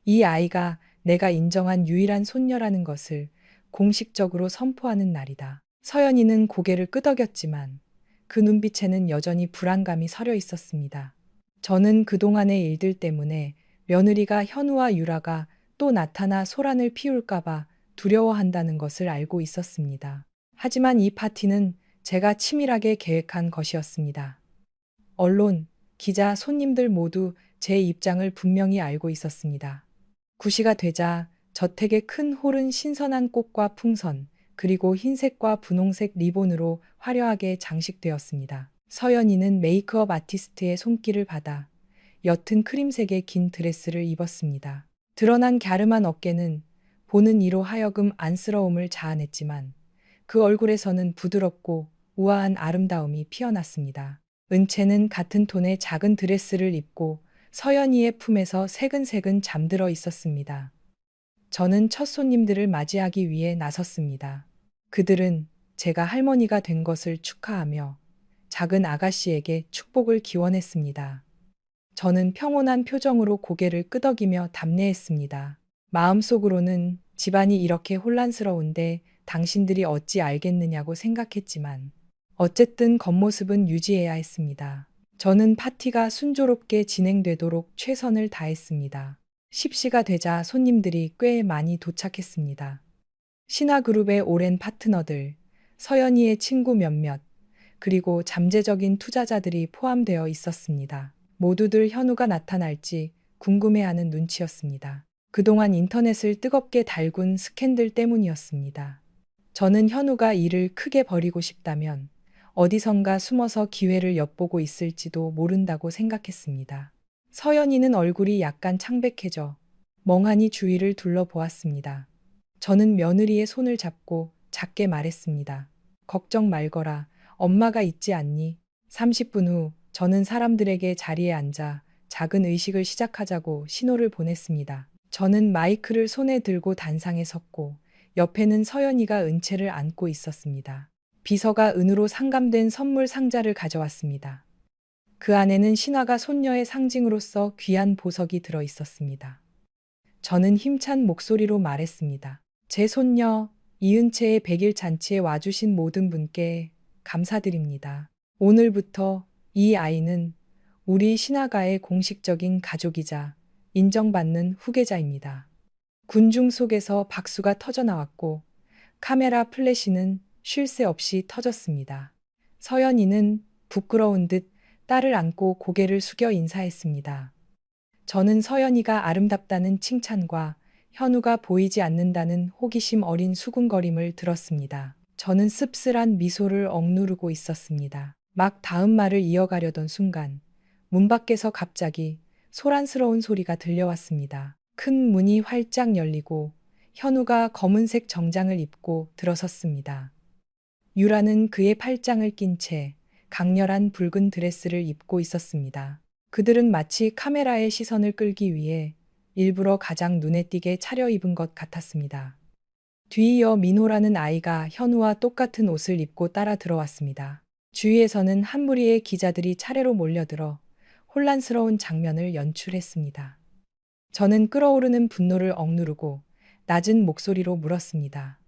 이 아이가 내가 인정한 유일한 손녀라는 것을 공식적으로 선포하는 날이다. 서연이는 고개를 끄덕였지만 그 눈빛에는 여전히 불안감이 서려 있었습니다. 저는 그동안의 일들 때문에 며느리가 현우와 유라가 또 나타나 소란을 피울까봐 두려워한다는 것을 알고 있었습니다. 하지만 이 파티는 제가 치밀하게 계획한 것이었습니다. 언론, 기자, 손님들 모두 제 입장을 분명히 알고 있었습니다. 9시가 되자 저택의 큰 홀은 신선한 꽃과 풍선, 그리고 흰색과 분홍색 리본으로 화려하게 장식되었습니다. 서연이는 메이크업 아티스트의 손길을 받아 옅은 크림색의 긴 드레스를 입었습니다. 드러난 갸름한 어깨는 보는 이로 하여금 안쓰러움을 자아냈지만 그 얼굴에서는 부드럽고 우아한 아름다움이 피어났습니다. 은채는 같은 톤의 작은 드레스를 입고 서연이의 품에서 새근새근 잠들어 있었습니다. 저는 첫 손님들을 맞이하기 위해 나섰습니다. 그들은 제가 할머니가 된 것을 축하하며 작은 아가씨에게 축복을 기원했습니다. 저는 평온한 표정으로 고개를 끄덕이며 답례했습니다. 마음속으로는 집안이 이렇게 혼란스러운데 당신들이 어찌 알겠느냐고 생각했지만 어쨌든 겉모습은 유지해야 했습니다. 저는 파티가 순조롭게 진행되도록 최선을 다했습니다. 10시가 되자 손님들이 꽤 많이 도착했습니다. 신화그룹의 오랜 파트너들, 서연이의 친구 몇몇, 그리고 잠재적인 투자자들이 포함되어 있었습니다. 모두들 현우가 나타날지 궁금해하는 눈치였습니다. 그동안 인터넷을 뜨겁게 달군 스캔들 때문이었습니다. 저는 현우가 일을 크게 벌이고 싶다면 어디선가 숨어서 기회를 엿보고 있을지도 모른다고 생각했습니다. 서연이는 얼굴이 약간 창백해져 멍하니 주위를 둘러보았습니다. 저는 며느리의 손을 잡고 작게 말했습니다. 걱정 말거라. 엄마가 있지 않니? 30분 후 저는 사람들에게 자리에 앉아 작은 의식을 시작하자고 신호를 보냈습니다. 저는 마이크를 손에 들고 단상에 섰고 옆에는 서연이가 은채를 안고 있었습니다. 비서가 은으로 상감된 선물 상자를 가져왔습니다. 그 안에는 신화가 손녀의 상징으로서 귀한 보석이 들어 있었습니다. 저는 힘찬 목소리로 말했습니다. 제 손녀 이은채의 100일 잔치에 와주신 모든 분께 감사드립니다. 오늘부터 이 아이는 우리 신화가의 공식적인 가족이자 인정받는 후계자입니다. 군중 속에서 박수가 터져 나왔고 카메라 플래시는 쉴 새 없이 터졌습니다. 서연이는 부끄러운 듯 딸을 안고 고개를 숙여 인사했습니다. 저는 서연이가 아름답다는 칭찬과 현우가 보이지 않는다는 호기심 어린 수군거림을 들었습니다. 저는 씁쓸한 미소를 억누르고 있었습니다. 막 다음 말을 이어가려던 순간 문 밖에서 갑자기 소란스러운 소리가 들려왔습니다. 큰 문이 활짝 열리고 현우가 검은색 정장을 입고 들어섰습니다. 유라는 그의 팔짱을 낀 채 강렬한 붉은 드레스를 입고 있었습니다. 그들은 마치 카메라의 시선을 끌기 위해 일부러 가장 눈에 띄게 차려입은 것 같았습니다. 뒤이어 민호라는 아이가 현우와 똑같은 옷을 입고 따라 들어왔습니다. 주위에서는 한 무리의 기자들이 차례로 몰려들어 혼란스러운 장면을 연출했습니다. 저는 끓어오르는 분노를 억누르고 낮은 목소리로 물었습니다.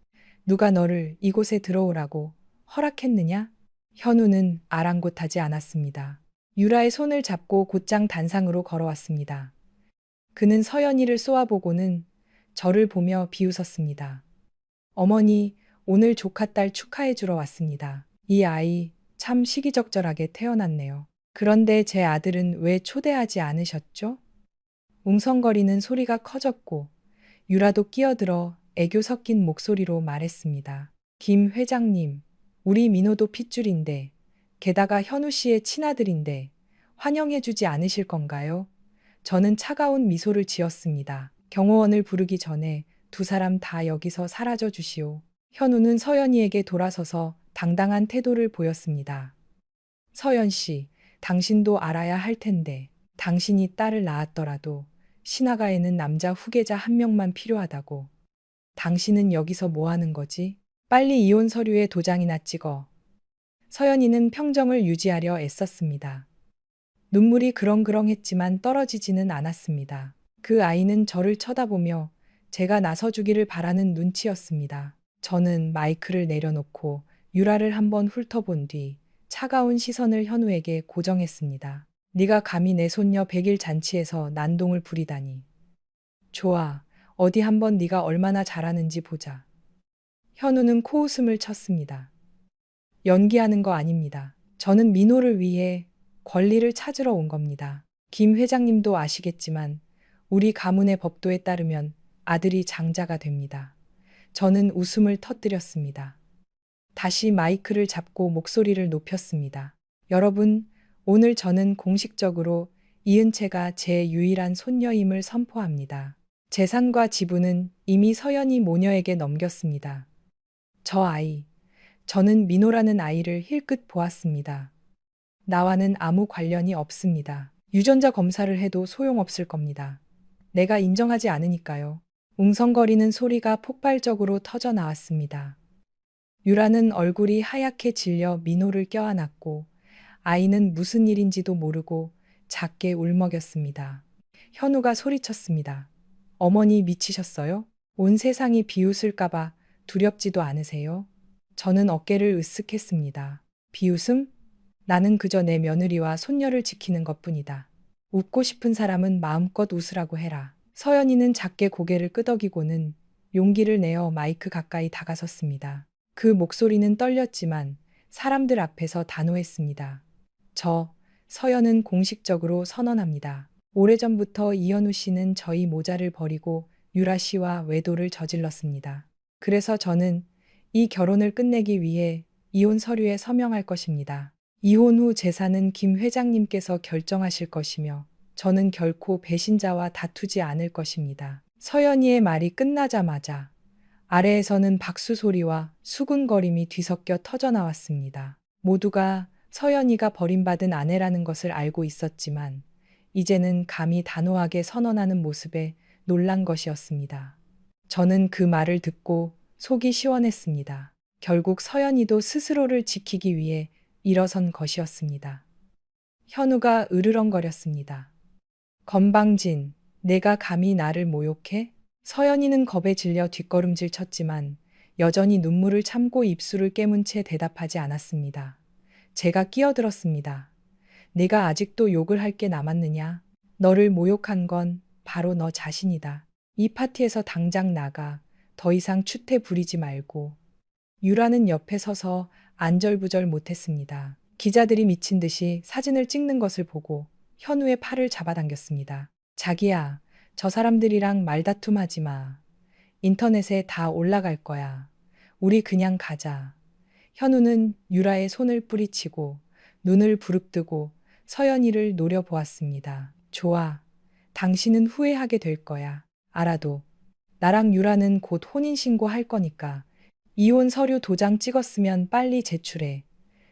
누가 너를 이곳에 들어오라고 허락했느냐? 현우는 아랑곳하지 않았습니다. 유라의 손을 잡고 곧장 단상으로 걸어왔습니다. 그는 서연이를 쏘아보고는 저를 보며 비웃었습니다. 어머니, 오늘 조카딸 축하해주러 왔습니다. 이 아이 참 시기적절하게 태어났네요. 그런데 제 아들은 왜 초대하지 않으셨죠? 웅성거리는 소리가 커졌고 유라도 끼어들어 애교 섞인 목소리로 말했습니다. 김 회장님, 우리 민호도 핏줄인데 게다가 현우 씨의 친아들인데 환영해주지 않으실 건가요? 저는 차가운 미소를 지었습니다. 경호원을 부르기 전에 두 사람 다 여기서 사라져 주시오. 현우는 서연이에게 돌아서서 당당한 태도를 보였습니다. 서연 씨, 당신도 알아야 할 텐데 당신이 딸을 낳았더라도 신화가에는 남자 후계자 한 명만 필요하다고. 당신은 여기서 뭐 하는 거지? 빨리 이혼 서류에 도장이나 찍어. 서연이는 평정을 유지하려 애썼습니다. 눈물이 그렁그렁했지만 떨어지지는 않았습니다. 그 아이는 저를 쳐다보며 제가 나서주기를 바라는 눈치였습니다. 저는 마이크를 내려놓고 유라를 한번 훑어본 뒤 차가운 시선을 현우에게 고정했습니다. 네가 감히 내 손녀 100일 잔치에서 난동을 부리다니. 좋아, 어디 한번 네가 얼마나 잘하는지 보자. 현우는 코웃음을 쳤습니다. 연기하는 거 아닙니다. 저는 민호를 위해 권리를 찾으러 온 겁니다. 김 회장님도 아시겠지만 우리 가문의 법도에 따르면 아들이 장자가 됩니다. 저는 웃음을 터뜨렸습니다. 다시 마이크를 잡고 목소리를 높였습니다. 여러분, 오늘 저는 공식적으로 이은채가 제 유일한 손녀임을 선포합니다. 재산과 지분은 이미 서연이 모녀에게 넘겼습니다. 저 아이, 저는 민호라는 아이를 힐끗 보았습니다. 나와는 아무 관련이 없습니다. 유전자 검사를 해도 소용없을 겁니다. 내가 인정하지 않으니까요. 웅성거리는 소리가 폭발적으로 터져 나왔습니다. 유라는 얼굴이 하얗게 질려 민호를 껴안았고 아이는 무슨 일인지도 모르고 작게 울먹였습니다. 현우가 소리쳤습니다. 어머니 미치셨어요? 온 세상이 비웃을까봐 두렵지도 않으세요? 저는 어깨를 으쓱했습니다. 비웃음? 나는 그저 내 며느리와 손녀를 지키는 것뿐이다. 웃고 싶은 사람은 마음껏 웃으라고 해라. 서연이는 작게 고개를 끄덕이고는 용기를 내어 마이크 가까이 다가섰습니다. 그 목소리는 떨렸지만 사람들 앞에서 단호했습니다. 서연은 공식적으로 선언합니다. 오래전부터 이현우 씨는 저희 모자를 버리고 유라 씨와 외도를 저질렀습니다. 그래서 저는 이 결혼을 끝내기 위해 이혼 서류에 서명할 것입니다. 이혼 후 재산은 김 회장님께서 결정하실 것이며 저는 결코 배신자와 다투지 않을 것입니다. 서연이의 말이 끝나자마자 아래에서는 박수 소리와 수군거림이 뒤섞여 터져나왔습니다. 모두가 서연이가 버림받은 아내라는 것을 알고 있었지만 이제는 감히 단호하게 선언하는 모습에 놀란 것이었습니다. 저는 그 말을 듣고 속이 시원했습니다. 결국 서연이도 스스로를 지키기 위해 일어선 것이었습니다. 현우가 으르렁거렸습니다. 건방진, 내가 감히 나를 모욕해? 서연이는 겁에 질려 뒷걸음질 쳤지만 여전히 눈물을 참고 입술을 깨문 채 대답하지 않았습니다. 제가 끼어들었습니다. 내가 아직도 욕을 할 게 남았느냐? 너를 모욕한 건 바로 너 자신이다. 이 파티에서 당장 나가. 더 이상 추태 부리지 말고. 유라는 옆에 서서 안절부절 못했습니다. 기자들이 미친 듯이 사진을 찍는 것을 보고 현우의 팔을 잡아당겼습니다. 자기야, 저 사람들이랑 말다툼하지 마. 인터넷에 다 올라갈 거야. 우리 그냥 가자. 현우는 유라의 손을 뿌리치고 눈을 부릅뜨고 서연이를 노려보았습니다. 좋아. 당신은 후회하게 될 거야. 알아도. 나랑 유라는 곧 혼인신고 할 거니까 이혼 서류 도장 찍었으면 빨리 제출해.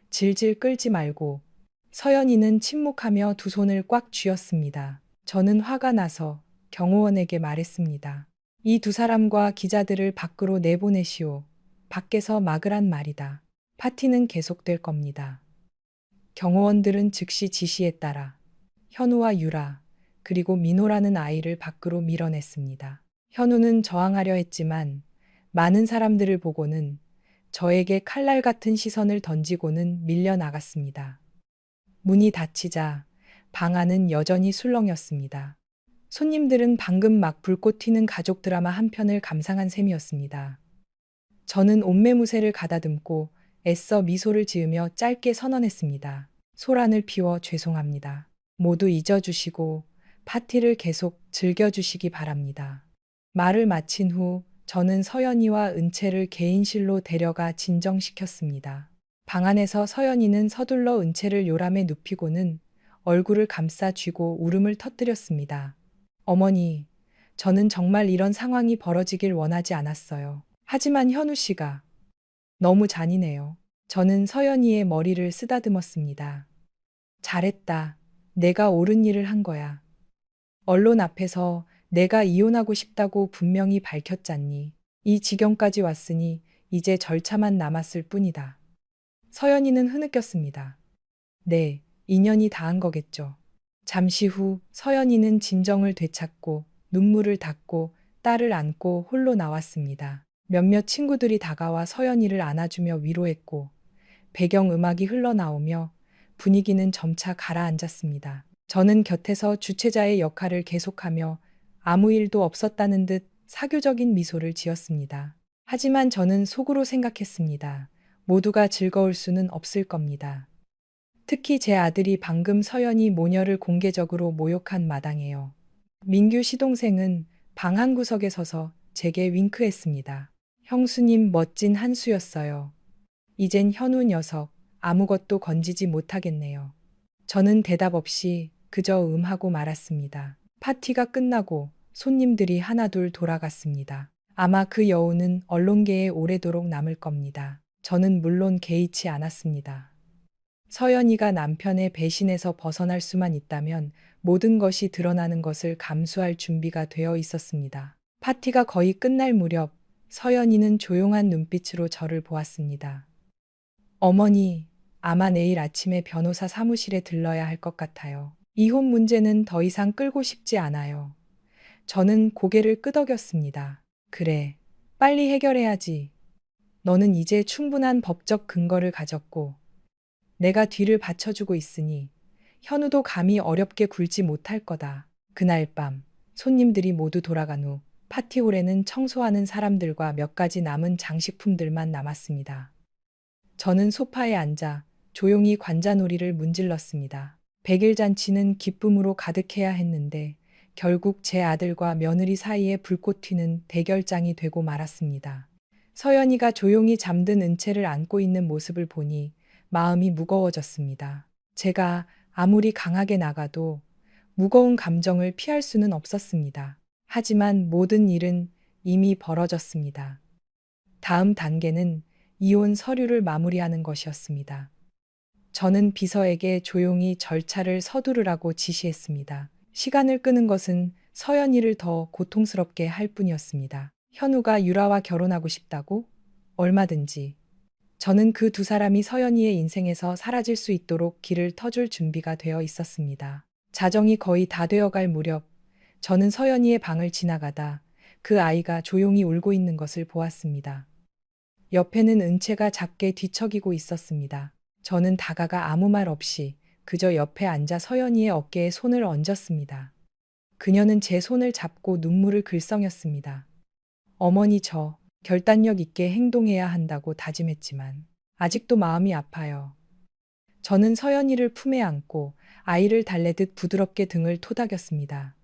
질질 끌지 말고. 서연이는 침묵하며 두 손을 꽉 쥐었습니다. 저는 화가 나서 경호원에게 말했습니다. 이 두 사람과 기자들을 밖으로 내보내시오. 밖에서 막으란 말이다. 파티는 계속될 겁니다. 경호원들은 즉시 지시에 따라 현우와 유라, 그리고 민호라는 아이를 밖으로 밀어냈습니다. 현우는 저항하려 했지만 많은 사람들을 보고는 저에게 칼날 같은 시선을 던지고는 밀려나갔습니다. 문이 닫히자 방 안은 여전히 술렁였습니다. 손님들은 방금 막 불꽃 튀는 가족 드라마 한 편을 감상한 셈이었습니다. 저는 옷매무새를 가다듬고 애써 미소를 지으며 짧게 선언했습니다. 소란을 피워 죄송합니다. 모두 잊어주시고 파티를 계속 즐겨주시기 바랍니다. 말을 마친 후 저는 서연이와 은채를 개인실로 데려가 진정시켰습니다. 방 안에서 서연이는 서둘러 은채를 요람에 눕히고는 얼굴을 감싸 쥐고 울음을 터뜨렸습니다. 어머니, 저는 정말 이런 상황이 벌어지길 원하지 않았어요. 하지만 현우 씨가 너무 잔인해요. 저는 서연이의 머리를 쓰다듬었습니다. 잘했다. 내가 옳은 일을 한 거야. 언론 앞에서 내가 이혼하고 싶다고 분명히 밝혔잖니. 이 지경까지 왔으니 이제 절차만 남았을 뿐이다. 서연이는 흐느꼈습니다. 네, 인연이 다한 거겠죠. 잠시 후 서연이는 진정을 되찾고 눈물을 닦고 딸을 안고 홀로 나왔습니다. 몇몇 친구들이 다가와 서연이를 안아주며 위로했고 배경음악이 흘러나오며 분위기는 점차 가라앉았습니다. 저는 곁에서 주최자의 역할을 계속하며 아무 일도 없었다는 듯 사교적인 미소를 지었습니다. 하지만 저는 속으로 생각했습니다. 모두가 즐거울 수는 없을 겁니다. 특히 제 아들이 방금 서연이 모녀를 공개적으로 모욕한 마당에요. 민규 시동생은 방 한 구석에 서서 제게 윙크했습니다. 형수님 멋진 한 수였어요. 이젠 현우 녀석 아무것도 건지지 못하겠네요. 저는 대답 없이 그저 하고 말았습니다. 파티가 끝나고 손님들이 하나둘 돌아갔습니다. 아마 그 여우는 언론계에 오래도록 남을 겁니다. 저는 물론 개의치 않았습니다. 서연이가 남편의 배신에서 벗어날 수만 있다면 모든 것이 드러나는 것을 감수할 준비가 되어 있었습니다. 파티가 거의 끝날 무렵 서연이는 조용한 눈빛으로 저를 보았습니다. 어머니, 아마 내일 아침에 변호사 사무실에 들러야 할 것 같아요. 이혼 문제는 더 이상 끌고 싶지 않아요. 저는 고개를 끄덕였습니다. 그래, 빨리 해결해야지. 너는 이제 충분한 법적 근거를 가졌고 내가 뒤를 받쳐주고 있으니 현우도 감히 어렵게 굴지 못할 거다. 그날 밤 손님들이 모두 돌아간 후 파티홀에는 청소하는 사람들과 몇 가지 남은 장식품들만 남았습니다. 저는 소파에 앉아 조용히 관자놀이를 문질렀습니다. 백일 잔치는 기쁨으로 가득해야 했는데 결국 제 아들과 며느리 사이에 불꽃 튀는 대결장이 되고 말았습니다. 서연이가 조용히 잠든 은채를 안고 있는 모습을 보니 마음이 무거워졌습니다. 제가 아무리 강하게 나가도 무거운 감정을 피할 수는 없었습니다. 하지만 모든 일은 이미 벌어졌습니다. 다음 단계는 이혼 서류를 마무리하는 것이었습니다. 저는 비서에게 조용히 절차를 서두르라고 지시했습니다. 시간을 끄는 것은 서연이를 더 고통스럽게 할 뿐이었습니다. 현우가 유라와 결혼하고 싶다고? 얼마든지. 저는 그 두 사람이 서연이의 인생에서 사라질 수 있도록 길을 터줄 준비가 되어 있었습니다. 자정이 거의 다 되어갈 무렵 저는 서연이의 방을 지나가다 그 아이가 조용히 울고 있는 것을 보았습니다. 옆에는 은채가 작게 뒤척이고 있었습니다. 저는 다가가 아무 말 없이 그저 옆에 앉아 서연이의 어깨에 손을 얹었습니다. 그녀는 제 손을 잡고 눈물을 글썽였습니다. 어머니, 저 결단력 있게 행동해야 한다고 다짐했지만 아직도 마음이 아파요. 저는 서연이를 품에 안고 아이를 달래듯 부드럽게 등을 토닥였습니다.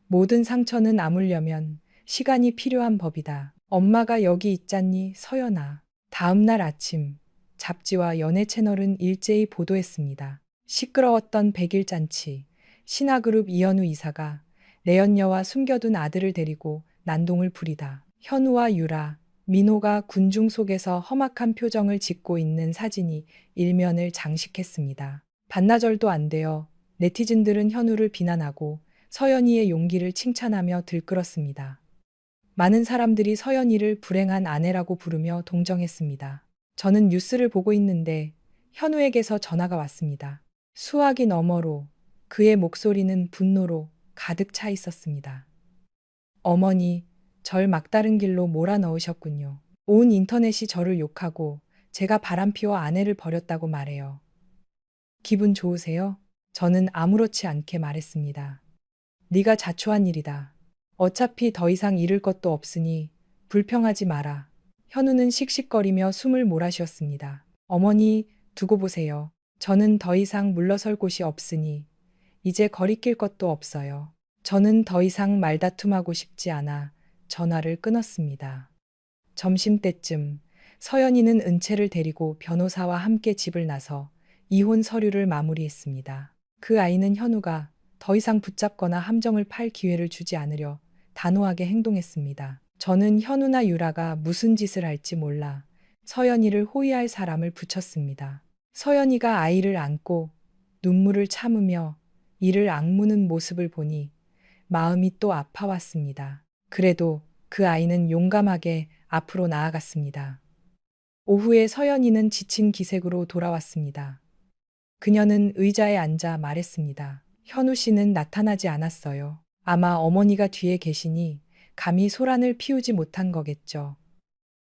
모든 상처는 아물려면 시간이 필요한 법이다. 엄마가 여기 있잖니, 서연아. 다음 날 아침, 잡지와 연예 채널은 일제히 보도했습니다. 시끄러웠던 백일 잔치, 신화그룹 이현우 이사가 내연녀와 숨겨둔 아들을 데리고 난동을 부리다. 현우와 유라, 민호가 군중 속에서 험악한 표정을 짓고 있는 사진이 일면을 장식했습니다. 반나절도 안 되어 네티즌들은 현우를 비난하고 서연이의 용기를 칭찬하며 들끓었습니다. 많은 사람들이 서연이를 불행한 아내라고 부르며 동정했습니다. 저는 뉴스를 보고 있는데 현우에게서 전화가 왔습니다. 수화기 너머로 그의 목소리는 분노로 가득 차 있었습니다. 어머니, 절 막다른 길로 몰아넣으셨군요. 온 인터넷이 저를 욕하고 제가 바람피워 아내를 버렸다고 말해요. 기분 좋으세요? 저는 아무렇지 않게 말했습니다. 네가 자초한 일이다. 어차피 더 이상 잃을 것도 없으니 불평하지 마라. 현우는 씩씩거리며 숨을 몰아쉬었습니다. 어머니, 두고 보세요. 저는 더 이상 물러설 곳이 없으니 이제 거리낄 것도 없어요. 저는 더 이상 말다툼하고 싶지 않아 전화를 끊었습니다. 점심때쯤 서연이는 은채를 데리고 변호사와 함께 집을 나서 이혼 서류를 마무리했습니다. 그 아이는 현우가 더 이상 붙잡거나 함정을 팔 기회를 주지 않으려 단호하게 행동했습니다. 저는 현우나 유라가 무슨 짓을 할지 몰라 서연이를 호위할 사람을 붙였습니다. 서연이가 아이를 안고 눈물을 참으며 이를 악무는 모습을 보니 마음이 또 아파왔습니다. 그래도 그 아이는 용감하게 앞으로 나아갔습니다. 오후에 서연이는 지친 기색으로 돌아왔습니다. 그녀는 의자에 앉아 말했습니다. 현우 씨는 나타나지 않았어요. 아마 어머니가 뒤에 계시니 감히 소란을 피우지 못한 거겠죠.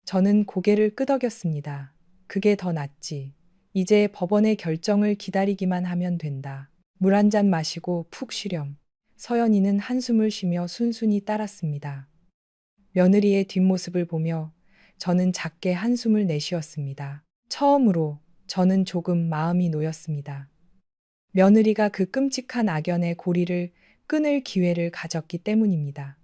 저는 고개를 끄덕였습니다. 그게 더 낫지. 이제 법원의 결정을 기다리기만 하면 된다. 물 한 잔 마시고 푹 쉬렴. 서연이는 한숨을 쉬며 순순히 따랐습니다. 며느리의 뒷모습을 보며 저는 작게 한숨을 내쉬었습니다. 처음으로 저는 조금 마음이 놓였습니다. 며느리가 그 끔찍한 악연의 고리를 끊을 기회를 가졌기 때문입니다.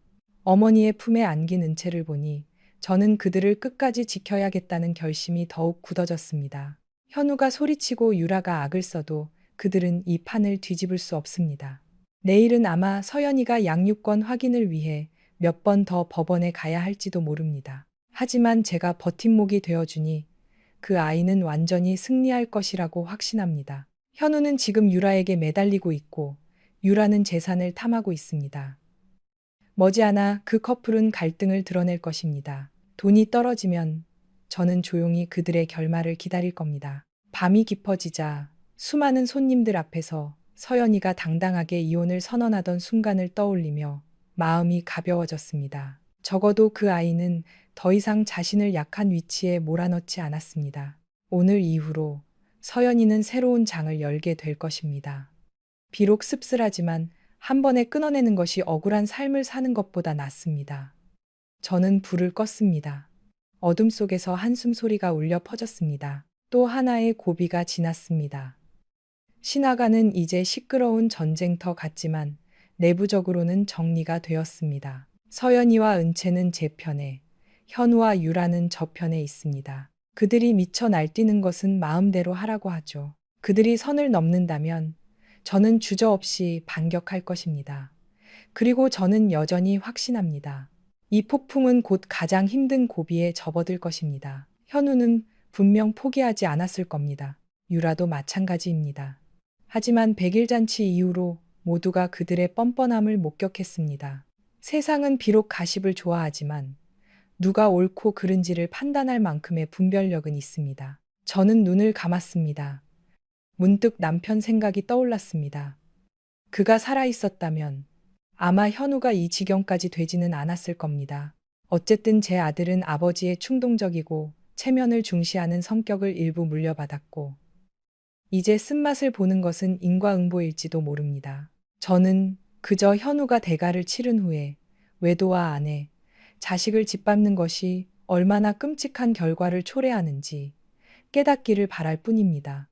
어머니의 품에 안긴 은채를 보니 저는 그들을 끝까지 지켜야겠다는 결심이 더욱 굳어졌습니다. 현우가 소리치고 유라가 악을 써도 그들은 이 판을 뒤집을 수 없습니다. 내일은 아마 서연이가 양육권 확인을 위해 몇 번 더 법원에 가야 할지도 모릅니다. 하지만 제가 버팀목이 되어주니 그 아이는 완전히 승리할 것이라고 확신합니다. 현우는 지금 유라에게 매달리고 있고 유라는 재산을 탐하고 있습니다. 머지않아 그 커플은 갈등을 드러낼 것입니다. 돈이 떨어지면 저는 조용히 그들의 결말을 기다릴 겁니다. 밤이 깊어지자 수많은 손님들 앞에서 서연이가 당당하게 이혼을 선언하던 순간을 떠올리며 마음이 가벼워졌습니다. 적어도 그 아이는 더 이상 자신을 약한 위치에 몰아넣지 않았습니다. 오늘 이후로 서연이는 새로운 장을 열게 될 것입니다. 비록 씁쓸하지만 한 번에 끊어내는 것이 억울한 삶을 사는 것보다 낫습니다. 저는 불을 껐습니다. 어둠 속에서 한숨 소리가 울려 퍼졌습니다. 또 하나의 고비가 지났습니다. 신화가는 이제 시끄러운 전쟁터 같지만 내부적으로는 정리가 되었습니다. 서연이와 은채는 제 편에, 현우와 유라는 저 편에 있습니다. 그들이 미쳐 날뛰는 것은 마음대로 하라고 하죠. 그들이 선을 넘는다면 저는 주저없이 반격할 것입니다. 그리고 저는 여전히 확신합니다. 이 폭풍은 곧 가장 힘든 고비에 접어들 것입니다. 현우는 분명 포기하지 않았을 겁니다. 유라도 마찬가지입니다. 하지만 백일잔치 이후로 모두가 그들의 뻔뻔함을 목격했습니다. 세상은 비록 가십을 좋아하지만 누가 옳고 그른지를 판단할 만큼의 분별력은 있습니다. 저는 눈을 감았습니다. 문득 남편 생각이 떠올랐습니다. 그가 살아있었다면 아마 현우가 이 지경까지 되지는 않았을 겁니다. 어쨌든 제 아들은 아버지의 충동적이고 체면을 중시하는 성격을 일부 물려받았고, 이제 쓴맛을 보는 것은 인과응보일지도 모릅니다. 저는 그저 현우가 대가를 치른 후에 외도와 아내, 자식을 짓밟는 것이 얼마나 끔찍한 결과를 초래하는지 깨닫기를 바랄 뿐입니다.